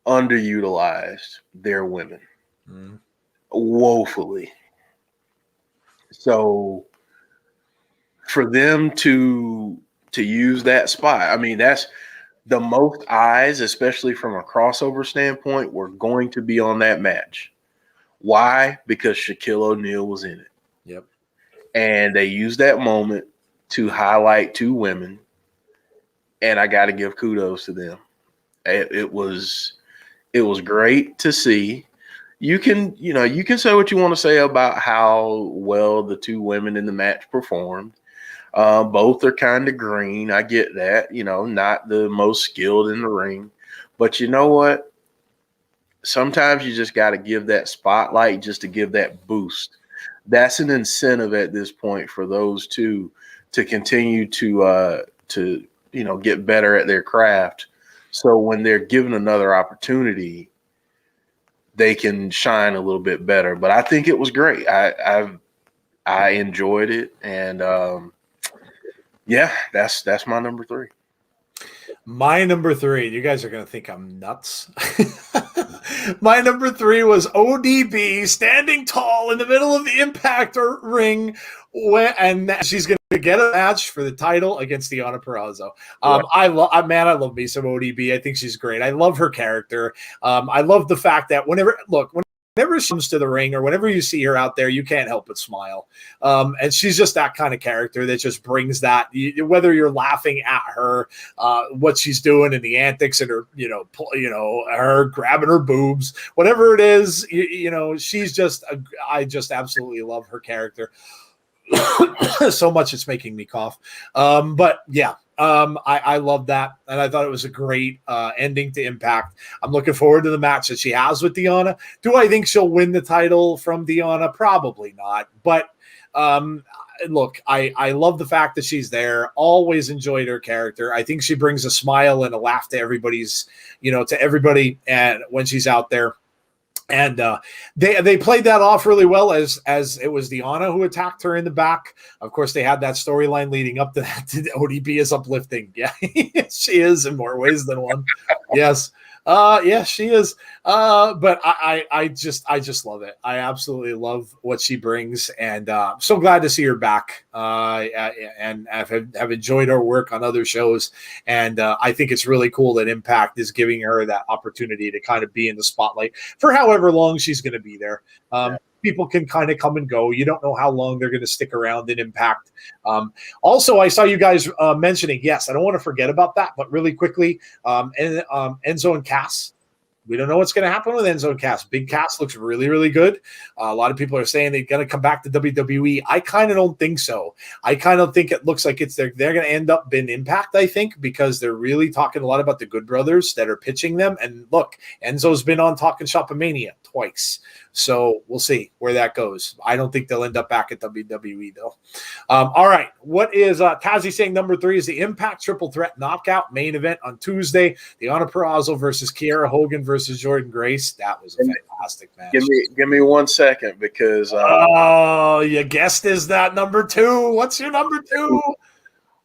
underutilized their women. Woefully. So for them to use that spot, I mean, that's the most eyes, especially from a crossover standpoint, were going to be on that match. Why? Because Shaquille O'Neal was in it. Yep. And they used that moment to highlight 2 women, and I got to give kudos to them. It was great to see. You can say what you want to say about how well the 2 women in the match performed. Both are kind of green. I get that, not the most skilled in the ring. But you know what? Sometimes you just got to give that spotlight just to give that boost. That's an incentive at this point for those 2 to continue to get better at their craft. So when they're given another opportunity, they can shine a little bit better. But I think it was great. I enjoyed it, and yeah, that's my number 3. My number 3, you guys are going to think I'm nuts. My number 3 was ODB standing tall in the middle of the Impact ring, and she's going to get a match for the title against Deonna Purrazzo. I love me some ODB. I think she's great. I love her character. I love the fact that whenever she comes to the ring or whenever you see her out there, you can't help but smile. And she's just that kind of character that just brings that, whether you're laughing at her, what she's doing and the antics and her, her grabbing her boobs, whatever it is, she's just, I just absolutely love her character so much. It's making me cough. But yeah. I love that, and I thought it was a great ending to Impact. I'm looking forward to the match that she has with Deonna. Do I think she'll win the title from Deonna? Probably not. But look, I love the fact that she's there. Always enjoyed her character. I think she brings a smile and a laugh to to everybody, and when she's out there. And they played that off really well as it was Deonna who attacked her in the back. Of course, they had that storyline leading up to that. ODB is uplifting. Yeah, she is in more ways than one. Yes. Yes, she is. But I just love it. I absolutely love what she brings, and so glad to see her back. And have enjoyed her work on other shows, and I think it's really cool that Impact is giving her that opportunity to kind of be in the spotlight for however long she's going to be there. People can kind of come and go. You don't know how long they're going to stick around in Impact. Also, I saw you guys mentioning, yes, I don't want to forget about that, but really quickly, Enzo and Cass. We don't know what's going to happen with Enzo and Cass. Big Cass looks really, really good. A lot of people are saying they're going to come back to WWE. I kind of don't think so. I kind of think it looks like they're going to end up in Impact, I think, because they're really talking a lot about the Good Brothers that are pitching them. And look, Enzo's been on Talking Shopomania twice. So we'll see where that goes. I don't think they'll end up back at WWE, though. All right. What is Kazi saying? Number 3 is the Impact Triple Threat Knockout main event on Tuesday. Deonna Purrazzo versus Kiera Hogan versus Jordan Grace. That was a fantastic match. Give me 1 second because your guest is that number 2. What's your number 2?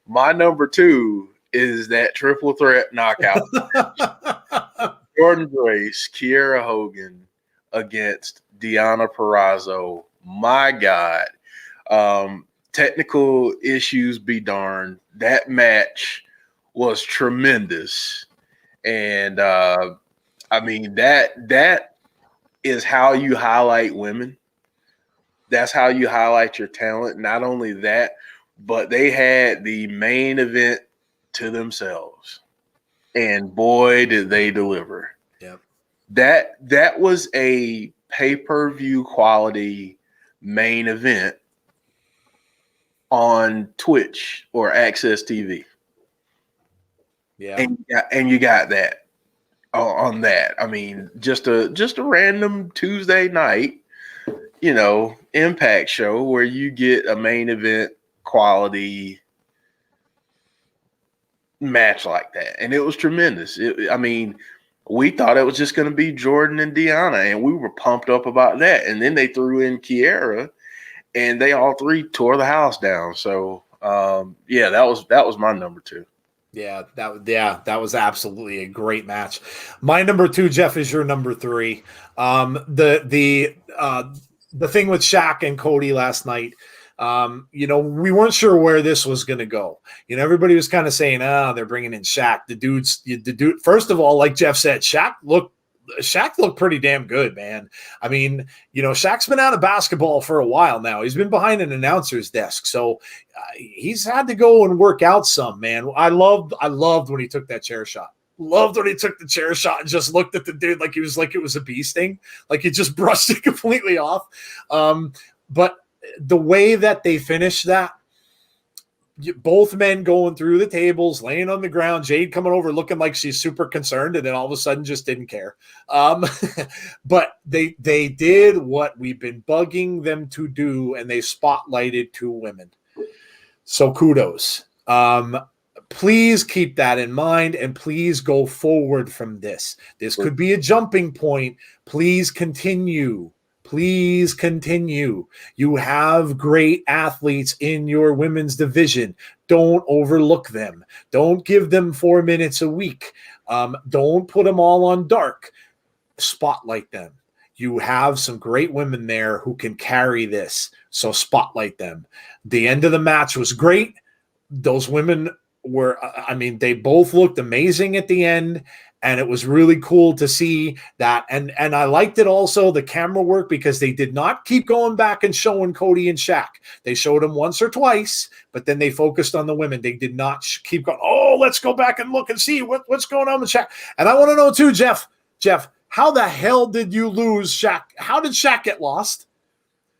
My number 2 is that Triple Threat Knockout. Jordan Grace, Kiera Hogan against Deonna Purrazzo. My God. Technical issues be darned. That match was tremendous. And I mean, that is how you highlight women. That's how you highlight your talent. Not only that, but they had the main event to themselves. And boy, did they deliver. Yep. That was a pay-per-view quality main event on Twitch or Access TV. Yeah. And you got that on that. I mean, just a random Tuesday night, Impact show where you get a main event quality match like that. And it was tremendous. We thought it was just going to be Jordan and Deonna, and we were pumped up about that. And then they threw in Kiera, and they all 3 tore the house down. So, that was my number 2. Yeah, that was absolutely a great match. My number 2, Jeff, is your number 3. The thing with Shaq and Cody last night. We weren't sure where this was going to go. Everybody was kind of saying, they're bringing in Shaq. The dude, first of all, like Jeff said, Shaq looked pretty damn good, man. I mean, Shaq's been out of basketball for a while now. He's been behind an announcer's desk. So he's had to go and work out some, man. I loved when he took that chair shot. Loved when he took the chair shot and just looked at the dude like it was a bee sting. Like he just brushed it completely off. But the way that they finished that, both men going through the tables, laying on the ground, Jade coming over looking like she's super concerned, and then all of a sudden just didn't care. But they did what we've been bugging them to do, and they spotlighted 2 women. So kudos. please keep that in mind and please go forward from this. This could be a jumping point. Please continue. Please continue. You have great athletes in your women's division. Don't overlook them. Don't give them 4 minutes a week. Don't put them all on dark. Spotlight them. You have some great women there who can carry this, so spotlight them. The end of the match was great. Those women were, they both looked amazing at the end, and it was really cool to see that. And I liked it also, the camera work, because they did not keep going back and showing Cody and Shaq. They showed them once or twice, but then they focused on the women. They did not keep going, oh, let's go back and look and see what's going on with Shaq. And I want to know too, Jeff, how the hell did you lose Shaq? How did Shaq get lost?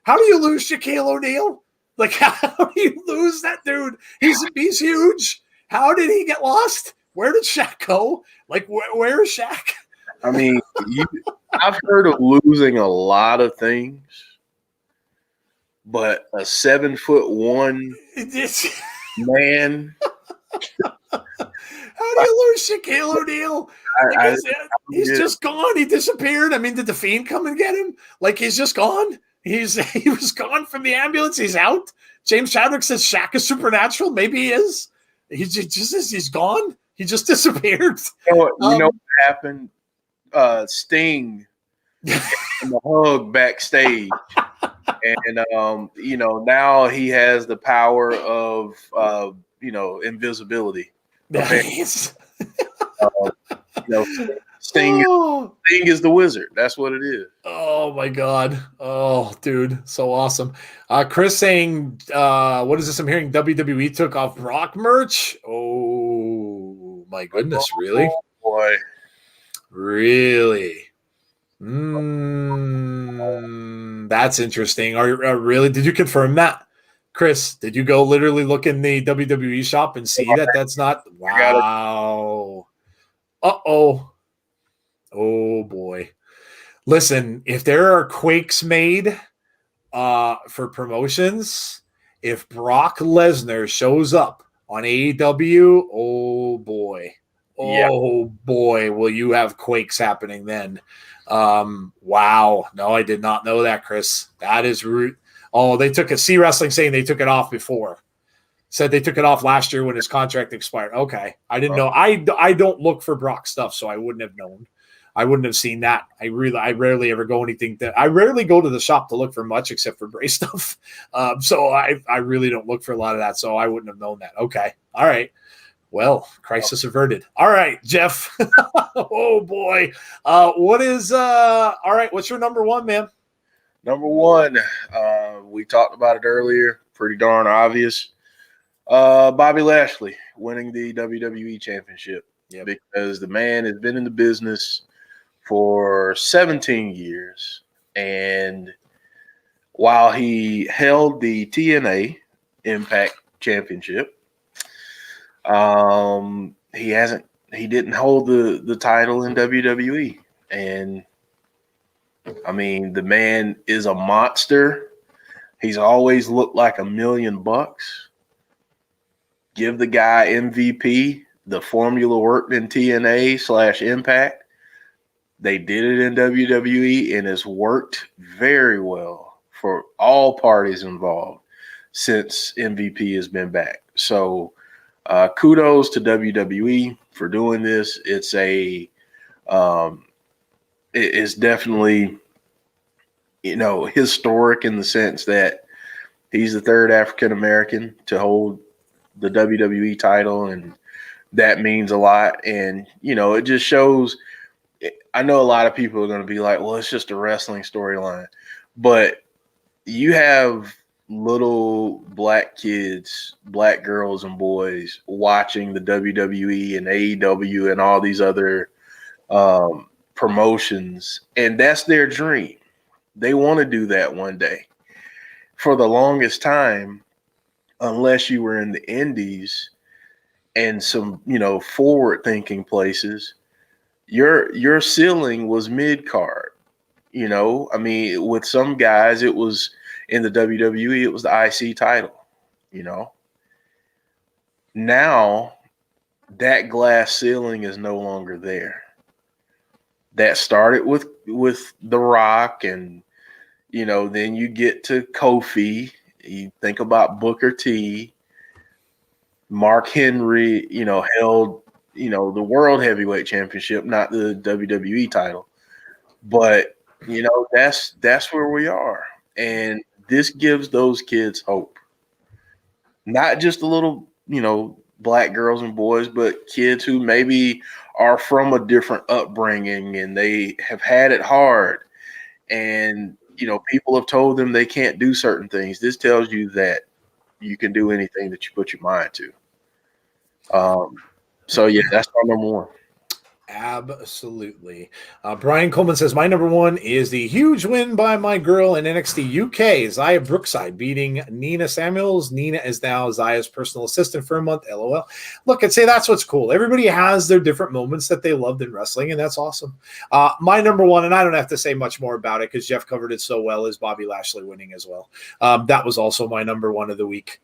How do you lose Shaquille O'Neal? Like, how do you lose that dude? He's huge. How did he get lost? Where did Shaq go? Like, where is Shaq? I mean, I've heard of losing a lot of things, but a 7'1" man. How do you lose Shaquille O'Neal? He's just gone. He disappeared. I mean, did the Fiend come and get him? Like, he's just gone. He was gone from the ambulance. He's out. James Chadwick says Shaq is supernatural. Maybe he is. He's gone. He just disappeared. You know what happened? Sting and the hug backstage. And now he has the power of invisibility. Sting is the wizard. That's what it is. Oh my God. Oh, dude, so awesome. Chris saying, what is this I'm hearing? WWE took off Brock merch. Oh my goodness, really? Oh boy. Really? That's interesting. Really? Did you confirm that? Chris, did you go literally look in the WWE shop and see that that's not? Wow. Uh-oh. Oh, boy. Listen, if there are quakes made for promotions, if Brock Lesnar shows up on AEW, oh, boy. Oh, boy, will you have quakes happening then. Wow. No, I did not know that, Chris. That is rude. Oh, they took it. C Wrestling saying they took it off before. Said they took it off last year when his contract expired. Okay. I didn't know. I don't look for Brock stuff, so I wouldn't have known. I wouldn't have seen that. I rarely ever go anything that I rarely go to the shop to look for much except for Bray stuff. So I really don't look for a lot of that. So I wouldn't have known that. Okay. All right. Well, crisis averted. All right, Jeff. Oh boy. What is all right, what's your number one, man? Number one, we talked about it earlier, pretty darn obvious. Bobby Lashley winning the WWE Championship. Yep. Because the man has been in the business for 17 years. And while he held the TNA Impact Championship, he didn't hold the title in WWE. And I mean, the man is a monster. He's always looked like $1 million. Give the guy MVP. The formula worked in TNA/Impact. They did it in WWE, and it's worked very well for all parties involved since MVP has been back. So kudos to WWE for doing this. It's it's definitely, historic in the sense that he's the third African American to hold the WWE title, and that means a lot. And it just shows. I know a lot of people are going to be like, well, it's just a wrestling storyline, but you have little black kids, black girls and boys watching the WWE and AEW and all these other promotions, and that's their dream. They want to do that one day. For the longest time, unless you were in the indies and some forward thinking places, your ceiling was mid card. With some guys it was in the WWE, it was the IC title. Now that glass ceiling is no longer there. That started with The Rock, and then you get to Kofi. You think about Booker T, Mark Henry. Held the World Heavyweight Championship, not the WWE title, but that's where we are, and this gives those kids hope. Not just a little black girls and boys, but kids who maybe are from a different upbringing and they have had it hard, and people have told them they can't do certain things. This tells you that you can do anything that you put your mind to. So yeah, that's my number one. Absolutely. Brian Coleman says, my number one is the huge win by my girl in NXT UK, Zaya Brookside, beating Nina Samuels. Nina is now Zaya's personal assistant for a month. LOL. Look, I'd say that's what's cool. Everybody has their different moments that they loved in wrestling, and that's awesome. My number one, and I don't have to say much more about it because Jeff covered it so well, is Bobby Lashley winning as well. That was also my number one of the week.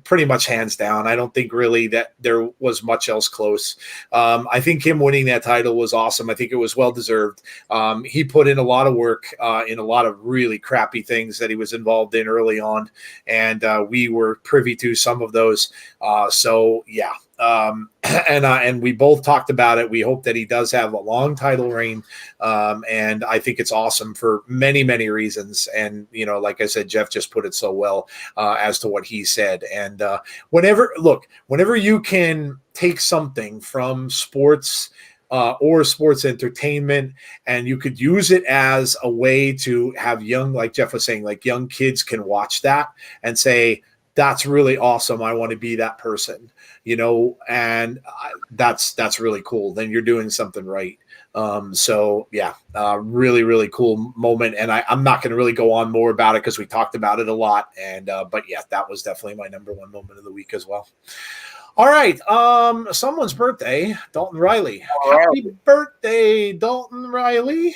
Pretty much hands down. I don't think really that there was much else close. I think him winning that title was awesome. I think it was well deserved. He put in a lot of work in a lot of really crappy things that he was involved in early on, and we were privy to some of those. So yeah. And we both talked about it. We hope that he does have a long title reign. And I think it's awesome for many, many reasons. And, like I said, Jeff just put it so well as to what he said. And whenever you can take something from sports or sports entertainment, and you could use it as a way to have young, like Jeff was saying, like young kids can watch that and say, that's really awesome. I want to be that person, and that's really cool. Then you're doing something right. So yeah, really, really cool moment. And I'm not going to really go on more about it because we talked about it a lot. And, but yeah, that was definitely my number one moment of the week as well. All right. Someone's birthday, Dalton Riley. Happy birthday, Dalton Riley.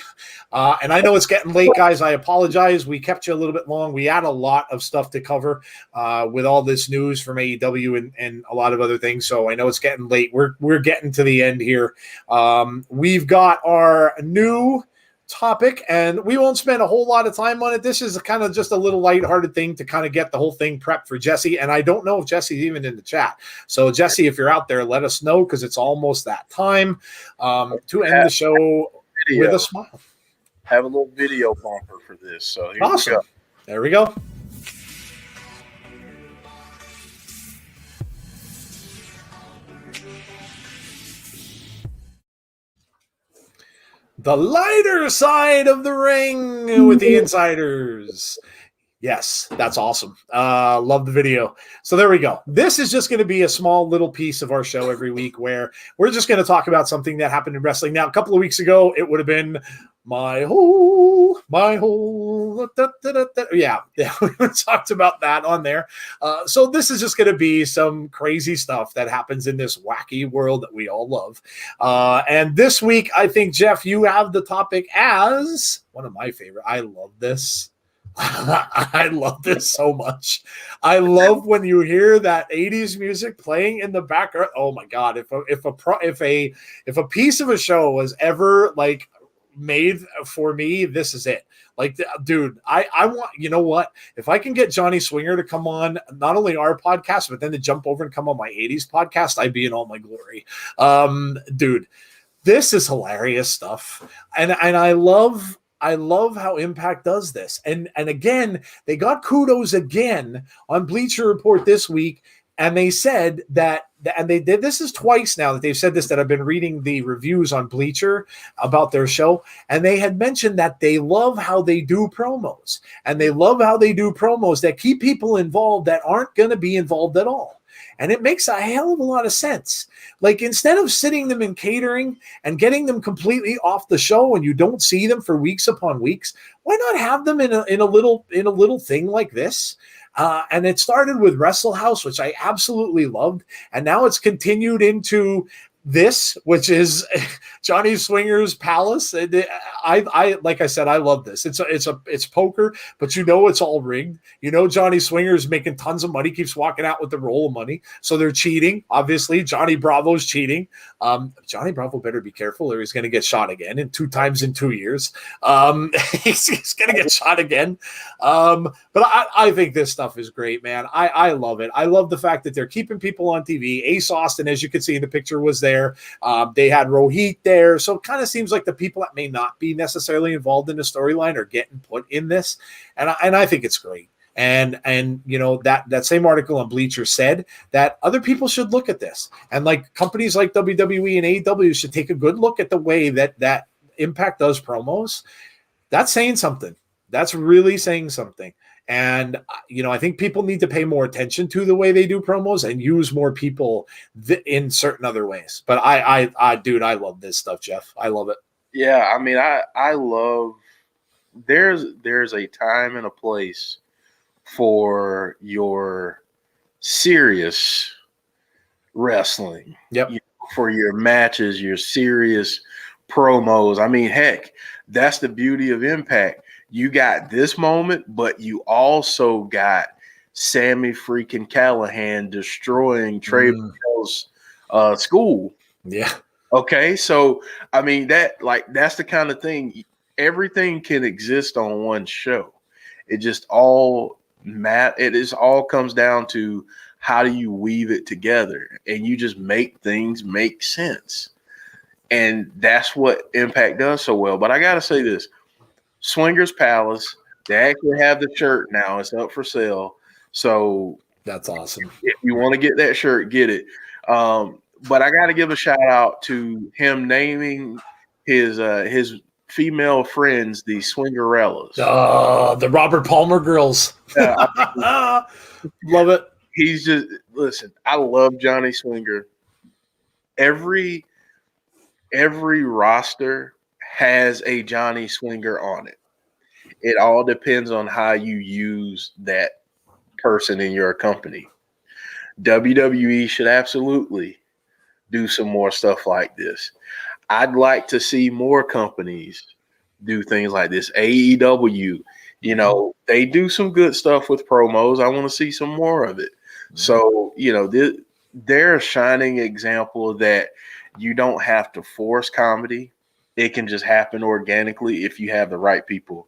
And I know it's getting late, guys. I apologize. We kept you a little bit long. We had a lot of stuff to cover with all this news from AEW and a lot of other things. So I know it's getting late. We're getting to the end here. We've got our new topic, and we won't spend a whole lot of time on it. This is kind of just a little lighthearted thing to kind of get the whole thing prepped for Jesse. And I don't know if Jesse's even in the chat. So Jesse, if you're out there, let us know, because it's almost that time to end the show with a smile. Have a little video bumper for this. So here awesome. We go. There we go. The lighter side of the ring with the insiders. Yes, that's awesome. Love the video. So there we go. This is just going to be a small little piece of our show every week where we're just going to talk about something that happened in wrestling. Now, a couple of weeks ago, it would have been my whole, yeah, we talked about that on there. So this is just going to be some crazy stuff that happens in this wacky world that we all love. And this week, I think, Jeff, you have the topic as one of my favorite. I love this. I love this so much. I love when you hear that 80s music playing in the background. Oh my God. If a piece of a show was ever like made for me, this is it. Like, dude, I want, you know what? If I can get Johnny Swinger to come on not only our podcast, but then to jump over and come on my 80s podcast, I'd be in all my glory. Dude, this is hilarious stuff. And I love how Impact does this. And again, they got kudos again on Bleacher Report this week. And they said that, and they did, this is twice now that they've said this, that I've been reading the reviews on Bleacher about their show. And they had mentioned that they love how they do promos, and they love how they do promos that keep people involved that aren't going to be involved at all. And it makes a hell of a lot of sense. Like, instead of sitting them in catering and getting them completely off the show and you don't see them for weeks upon weeks, why not have them in a little thing like this? And it started with Wrestle House, which I absolutely loved. And now it's continued into this, which is Johnny Swinger's Palace. I like I said, I love this. It's poker, but it's all rigged. Johnny Swinger's making tons of money, keeps walking out with the roll of money. So they're cheating. Obviously, Johnny Bravo's cheating. Johnny Bravo better be careful, or he's going to get shot again, and 2 times in 2 years. He's going to get shot again. But I think this stuff is great, man. I love it. I love the fact that they're keeping people on TV. Ace Austin, as you can see in the picture, was there. They had Rohit there. So it kind of seems like the people that may not be necessarily involved in the storyline are getting put in this. And I think it's great. And that same article on Bleacher said that other people should look at this. And like companies like WWE and AEW should take a good look at the way that Impact does promos. That's saying something. That's really saying something. And, I think people need to pay more attention to the way they do promos and use more people in certain other ways. But dude, I love this stuff, Jeff. I love it. Yeah. I mean, I love, there's a time and a place for your serious wrestling. Yep. For your matches, your serious promos. I mean, heck, that's the beauty of Impact. You got this moment, but you also got Sammy freaking Callahan destroying Trey Bell's school. Yeah. Okay. So, I mean, that's the kind of thing. Everything can exist on one show. It just all comes down to how do you weave it together, and you just make things make sense. And that's what Impact does so well. But I got to say this. Swingers Palace, they actually have the shirt now. It's up for sale. So that's awesome. If you want to get that shirt, get it. But I got to give a shout out to him naming his female friends the Swingerellas. The Robert Palmer girls. Love it. He's just, listen, I love Johnny Swinger. Every roster has a Johnny Swinger on it. It all depends on how you use that person in your company. WWE should absolutely do some more stuff like this. I'd like to see more companies do things like this. AEW, they do some good stuff with promos. I want to see some more of it. So, they're a shining example that you don't have to force comedy. It can just happen organically if you have the right people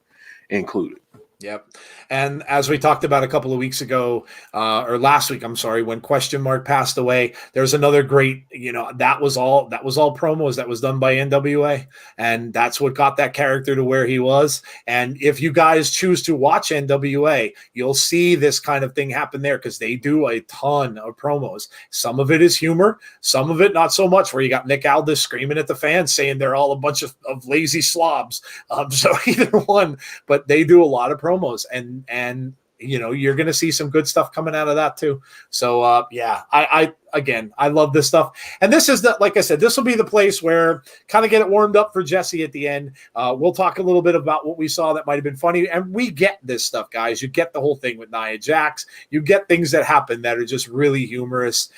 included. Yep. And as we talked about a couple of weeks ago, or last week, I'm sorry, when Question Mark passed away, there's another great, that was all promos that was done by NWA. And that's what got that character to where he was. And if you guys choose to watch NWA, you'll see this kind of thing happen there because they do a ton of promos. Some of it is humor, some of it not so much, where you got Nick Aldis screaming at the fans saying they're all a bunch of lazy slobs. So either one, but they do a lot of promos, and you're going to see some good stuff coming out of that too. So I love this stuff. And this is like I said, this will be the place where kind of get it warmed up for Jesse at the end. We'll talk a little bit about what we saw that might've been funny. And we get this stuff, guys. You get the whole thing with Nia Jax. You get things that happen that are just really humorous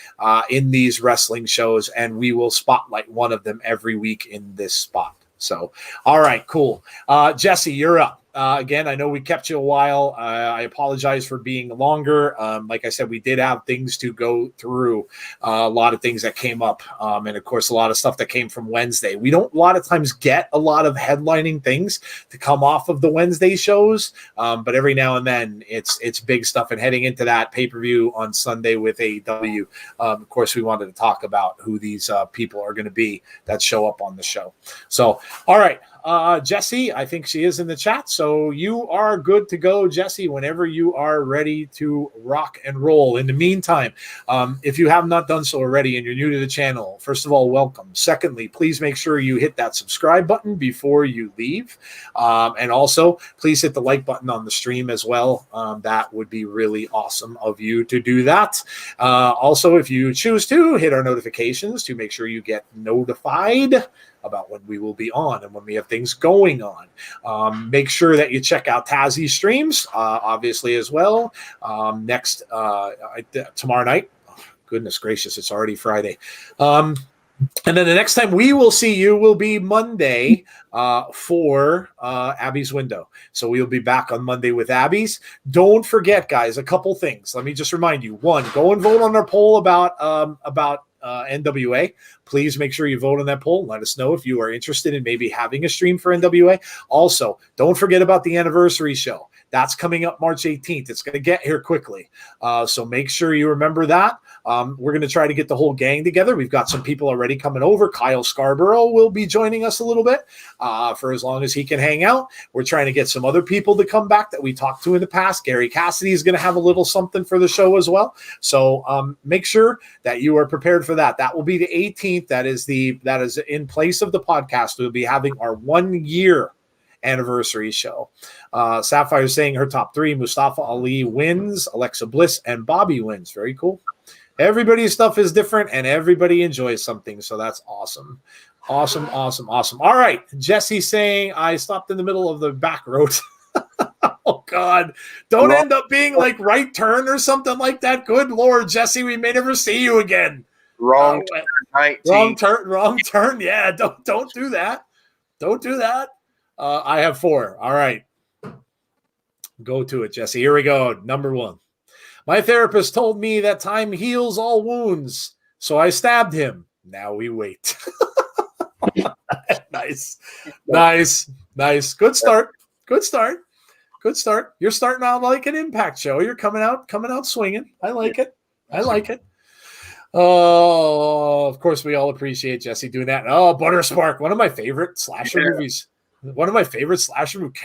in these wrestling shows. And we will spotlight one of them every week in this spot. So, all right, cool. Jesse, you're up. Again, I know we kept you a while. I apologize for being longer. Like I said, we did have things to go through, a lot of things that came up. And of course, a lot of stuff that came from Wednesday. We don't a lot of times get a lot of headlining things to come off of the Wednesday shows. But every now and then it's big stuff. And heading into that pay-per-view on Sunday with AEW, of course, we wanted to talk about who these people are going to be that show up on the show. So, all right. Jesse, I think she is in the chat. So you are good to go, Jesse, whenever you are ready to rock and roll. In the meantime, if you have not done so already and you're new to the channel, first of all, welcome. Secondly, please make sure you hit that subscribe button before you leave. And also, please hit the like button on the stream as well. That would be really awesome of you to do that. Also, if you choose to, hit our notifications to make sure you get notified about when we will be on and when we have things going on. Make sure that you check out Tazzy's streams, obviously, as well. Next, tomorrow night. Oh, goodness gracious, it's already Friday. And then the next time we will see you will be Monday for Abby's Window. So we'll be back on Monday with Abby's. Don't forget, guys, a couple things. Let me just remind you. One, go and vote on our poll about NWA. Please make sure you vote on that poll. Let us know if you are interested in maybe having a stream for NWA. Also, don't forget about the anniversary show. That's coming up March 18th. It's going to get here quickly. So make sure you remember that. We're going to try to get the whole gang together. We've got some people already coming over. Kyle Scarborough will be joining us a little bit for as long as he can hang out. We're trying to get some other people to come back that we talked to in the past. Gary Cassidy is going to have a little something for the show as well. So make sure that you are prepared for that. That will be the 18th. That is in place of the podcast. We'll be having our 1 year anniversary show. Sapphire is saying her top 3: Mustafa Ali wins, Alexa Bliss, and Bobby wins. Very cool. Everybody's stuff is different and everybody enjoys something. So that's awesome. Awesome. All right. Jesse saying I stopped in the middle of the back road. Oh God. Don't end up being like right turn or something like that. Good Lord, Jesse, we may never see you again. Wrong turn. Yeah. Don't do that. Don't do that. I have 4. All right. Go to it, Jesse. Here we go. Number 1. My therapist told me that time heals all wounds, so I stabbed him. Now we wait. Nice. Good start. You're starting out like an Impact show. You're coming out swinging. I like it. Oh, of course, we all appreciate Jesse doing that. Oh, Butterspark, one of my favorite slasher movies. One of my favorite slasher movies,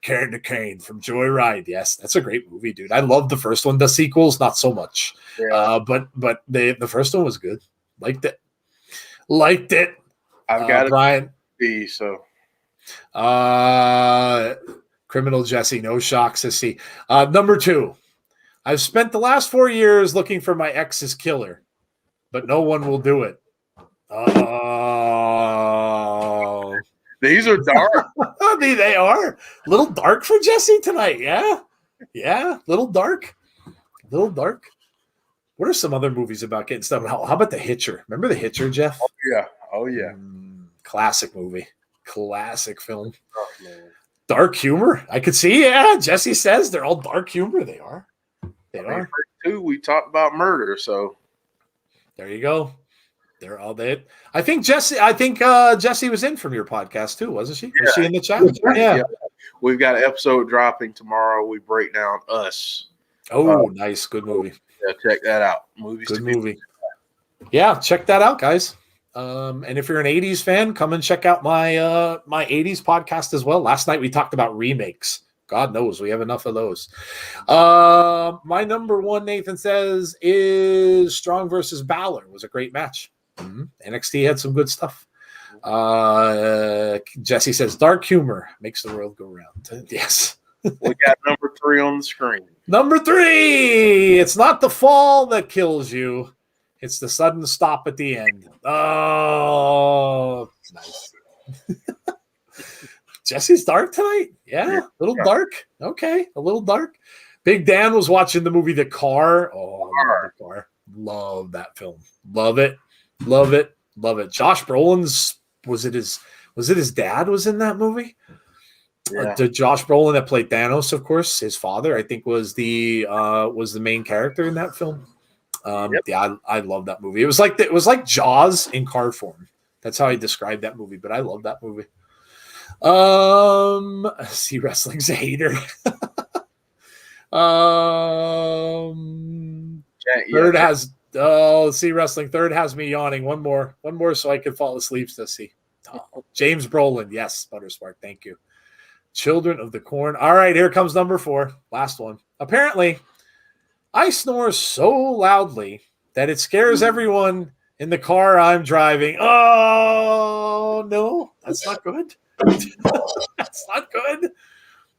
Candy Cane from Joyride. Yes, that's a great movie, dude. I love the first one. The sequels, not so much. Yeah. But the first one was good. Liked it. I've got Brian. So. Criminal Jesse, no shocks to see. Number 2. I've spent the last 4 years looking for my ex's killer, but no one will do it. These are dark. They are a little dark for Jesse tonight. Yeah, little dark. What are some other movies about getting stuff? How about The Hitcher? Remember The Hitcher, Jeff? Oh yeah. Classic movie, classic film. Oh, dark humor. I could see. Yeah, Jesse says they're all dark humor. They are. Too. We talked about murder, so there you go. They're all dead. I think Jesse was in from your podcast too, wasn't she? Was she in the chat? Yeah. We've got an episode dropping tomorrow. We break down Us. Oh, nice. Good movie. Yeah, check that out. Good movie. Yeah, check that out, guys. And if you're an 80s fan, come and check out my my 80s podcast as well. Last night we talked about remakes. God knows we have enough of those. My number 1, Nathan says, is Strong versus Balor. It was a great match. NXT had some good stuff. Jesse says dark humor makes the world go round. Yes. We got number 3 on the screen. Number 3. It's not the fall that kills you. It's the sudden stop at the end. Oh, nice. Jesse's dark tonight? Yeah, a little dark. Okay, a little dark. Big Dan was watching the movie The Car. Oh, The Car. Love that film. Love it. Josh Brolin's was it his dad was in that movie? Yeah. Josh Brolin that played Thanos, of course, his father, I think was the main character in that film. Yeah, I love that movie. It was like Jaws in car form. That's how I described that movie, but I love that movie. See Wrestling's a hater. Third has see Wrestling. Third has me yawning. One more so I can fall asleep to see. James Brolin, yes, Butterspark, thank you. Children of the Corn. All right, here comes number 4. Last one. Apparently, I snore so loudly that it scares everyone in the car I'm driving. Oh, no, that's not good. That's not good.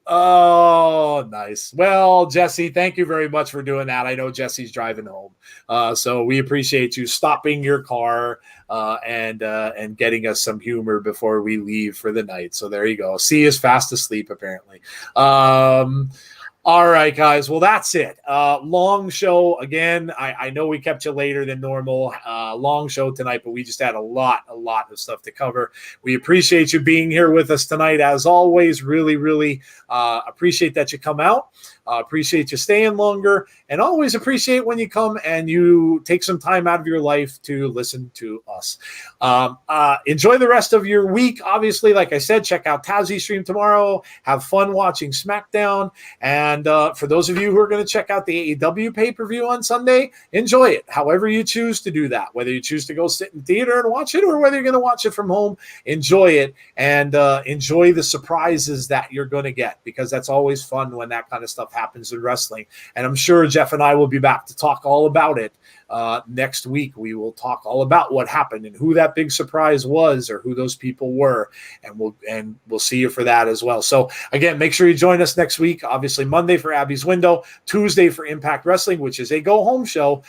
Oh, nice. Well, Jesse, thank you very much for doing that. I know Jesse's driving home. So we appreciate you stopping your car and getting us some humor before we leave for the night. So there you go. C is fast asleep, apparently. All right, guys. Well, that's it. Long show again. I know we kept you later than normal. Long show tonight, but we just had a lot of stuff to cover. We appreciate you being here with us tonight, as always. Really appreciate that you come out. Appreciate you staying longer, and always appreciate when you come and you take some time out of your life to listen to us. Enjoy the rest of your week. Obviously, like I said, check out Tazzy's stream tomorrow. Have fun watching SmackDown. And for those of you who are going to check out the AEW pay-per-view on Sunday, enjoy it. However you choose to do that, whether you choose to go sit in theater and watch it or whether you're going to watch it from home, enjoy it and enjoy the surprises that you're going to get, because that's always fun when that kind of stuff happens in wrestling. And I'm sure Jeff and I will be back to talk all about it next week. We will talk all about what happened and who that big surprise was or who those people were, and we'll see you for that as well. So again, make sure you join us next week. Obviously Monday for Abby's Window, Tuesday for Impact Wrestling, which is a go home show,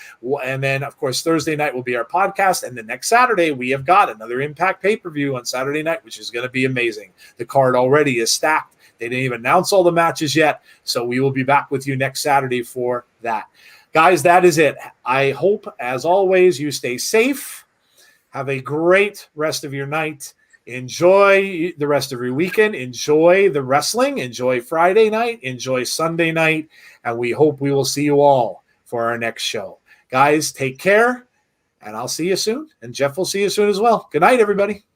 and then of course Thursday night will be our podcast, and the next Saturday we have got another Impact pay-per-view on Saturday night, which is going to be amazing. The card already is stacked. They didn't even announce all the matches yet, so we will be back with you next Saturday for that. Guys, that is it. I hope, as always, you stay safe. Have a great rest of your night. Enjoy the rest of your weekend. Enjoy the wrestling. Enjoy Friday night. Enjoy Sunday night. And we hope we will see you all for our next show. Guys, take care, and I'll see you soon. And Jeff will see you soon as well. Good night, everybody.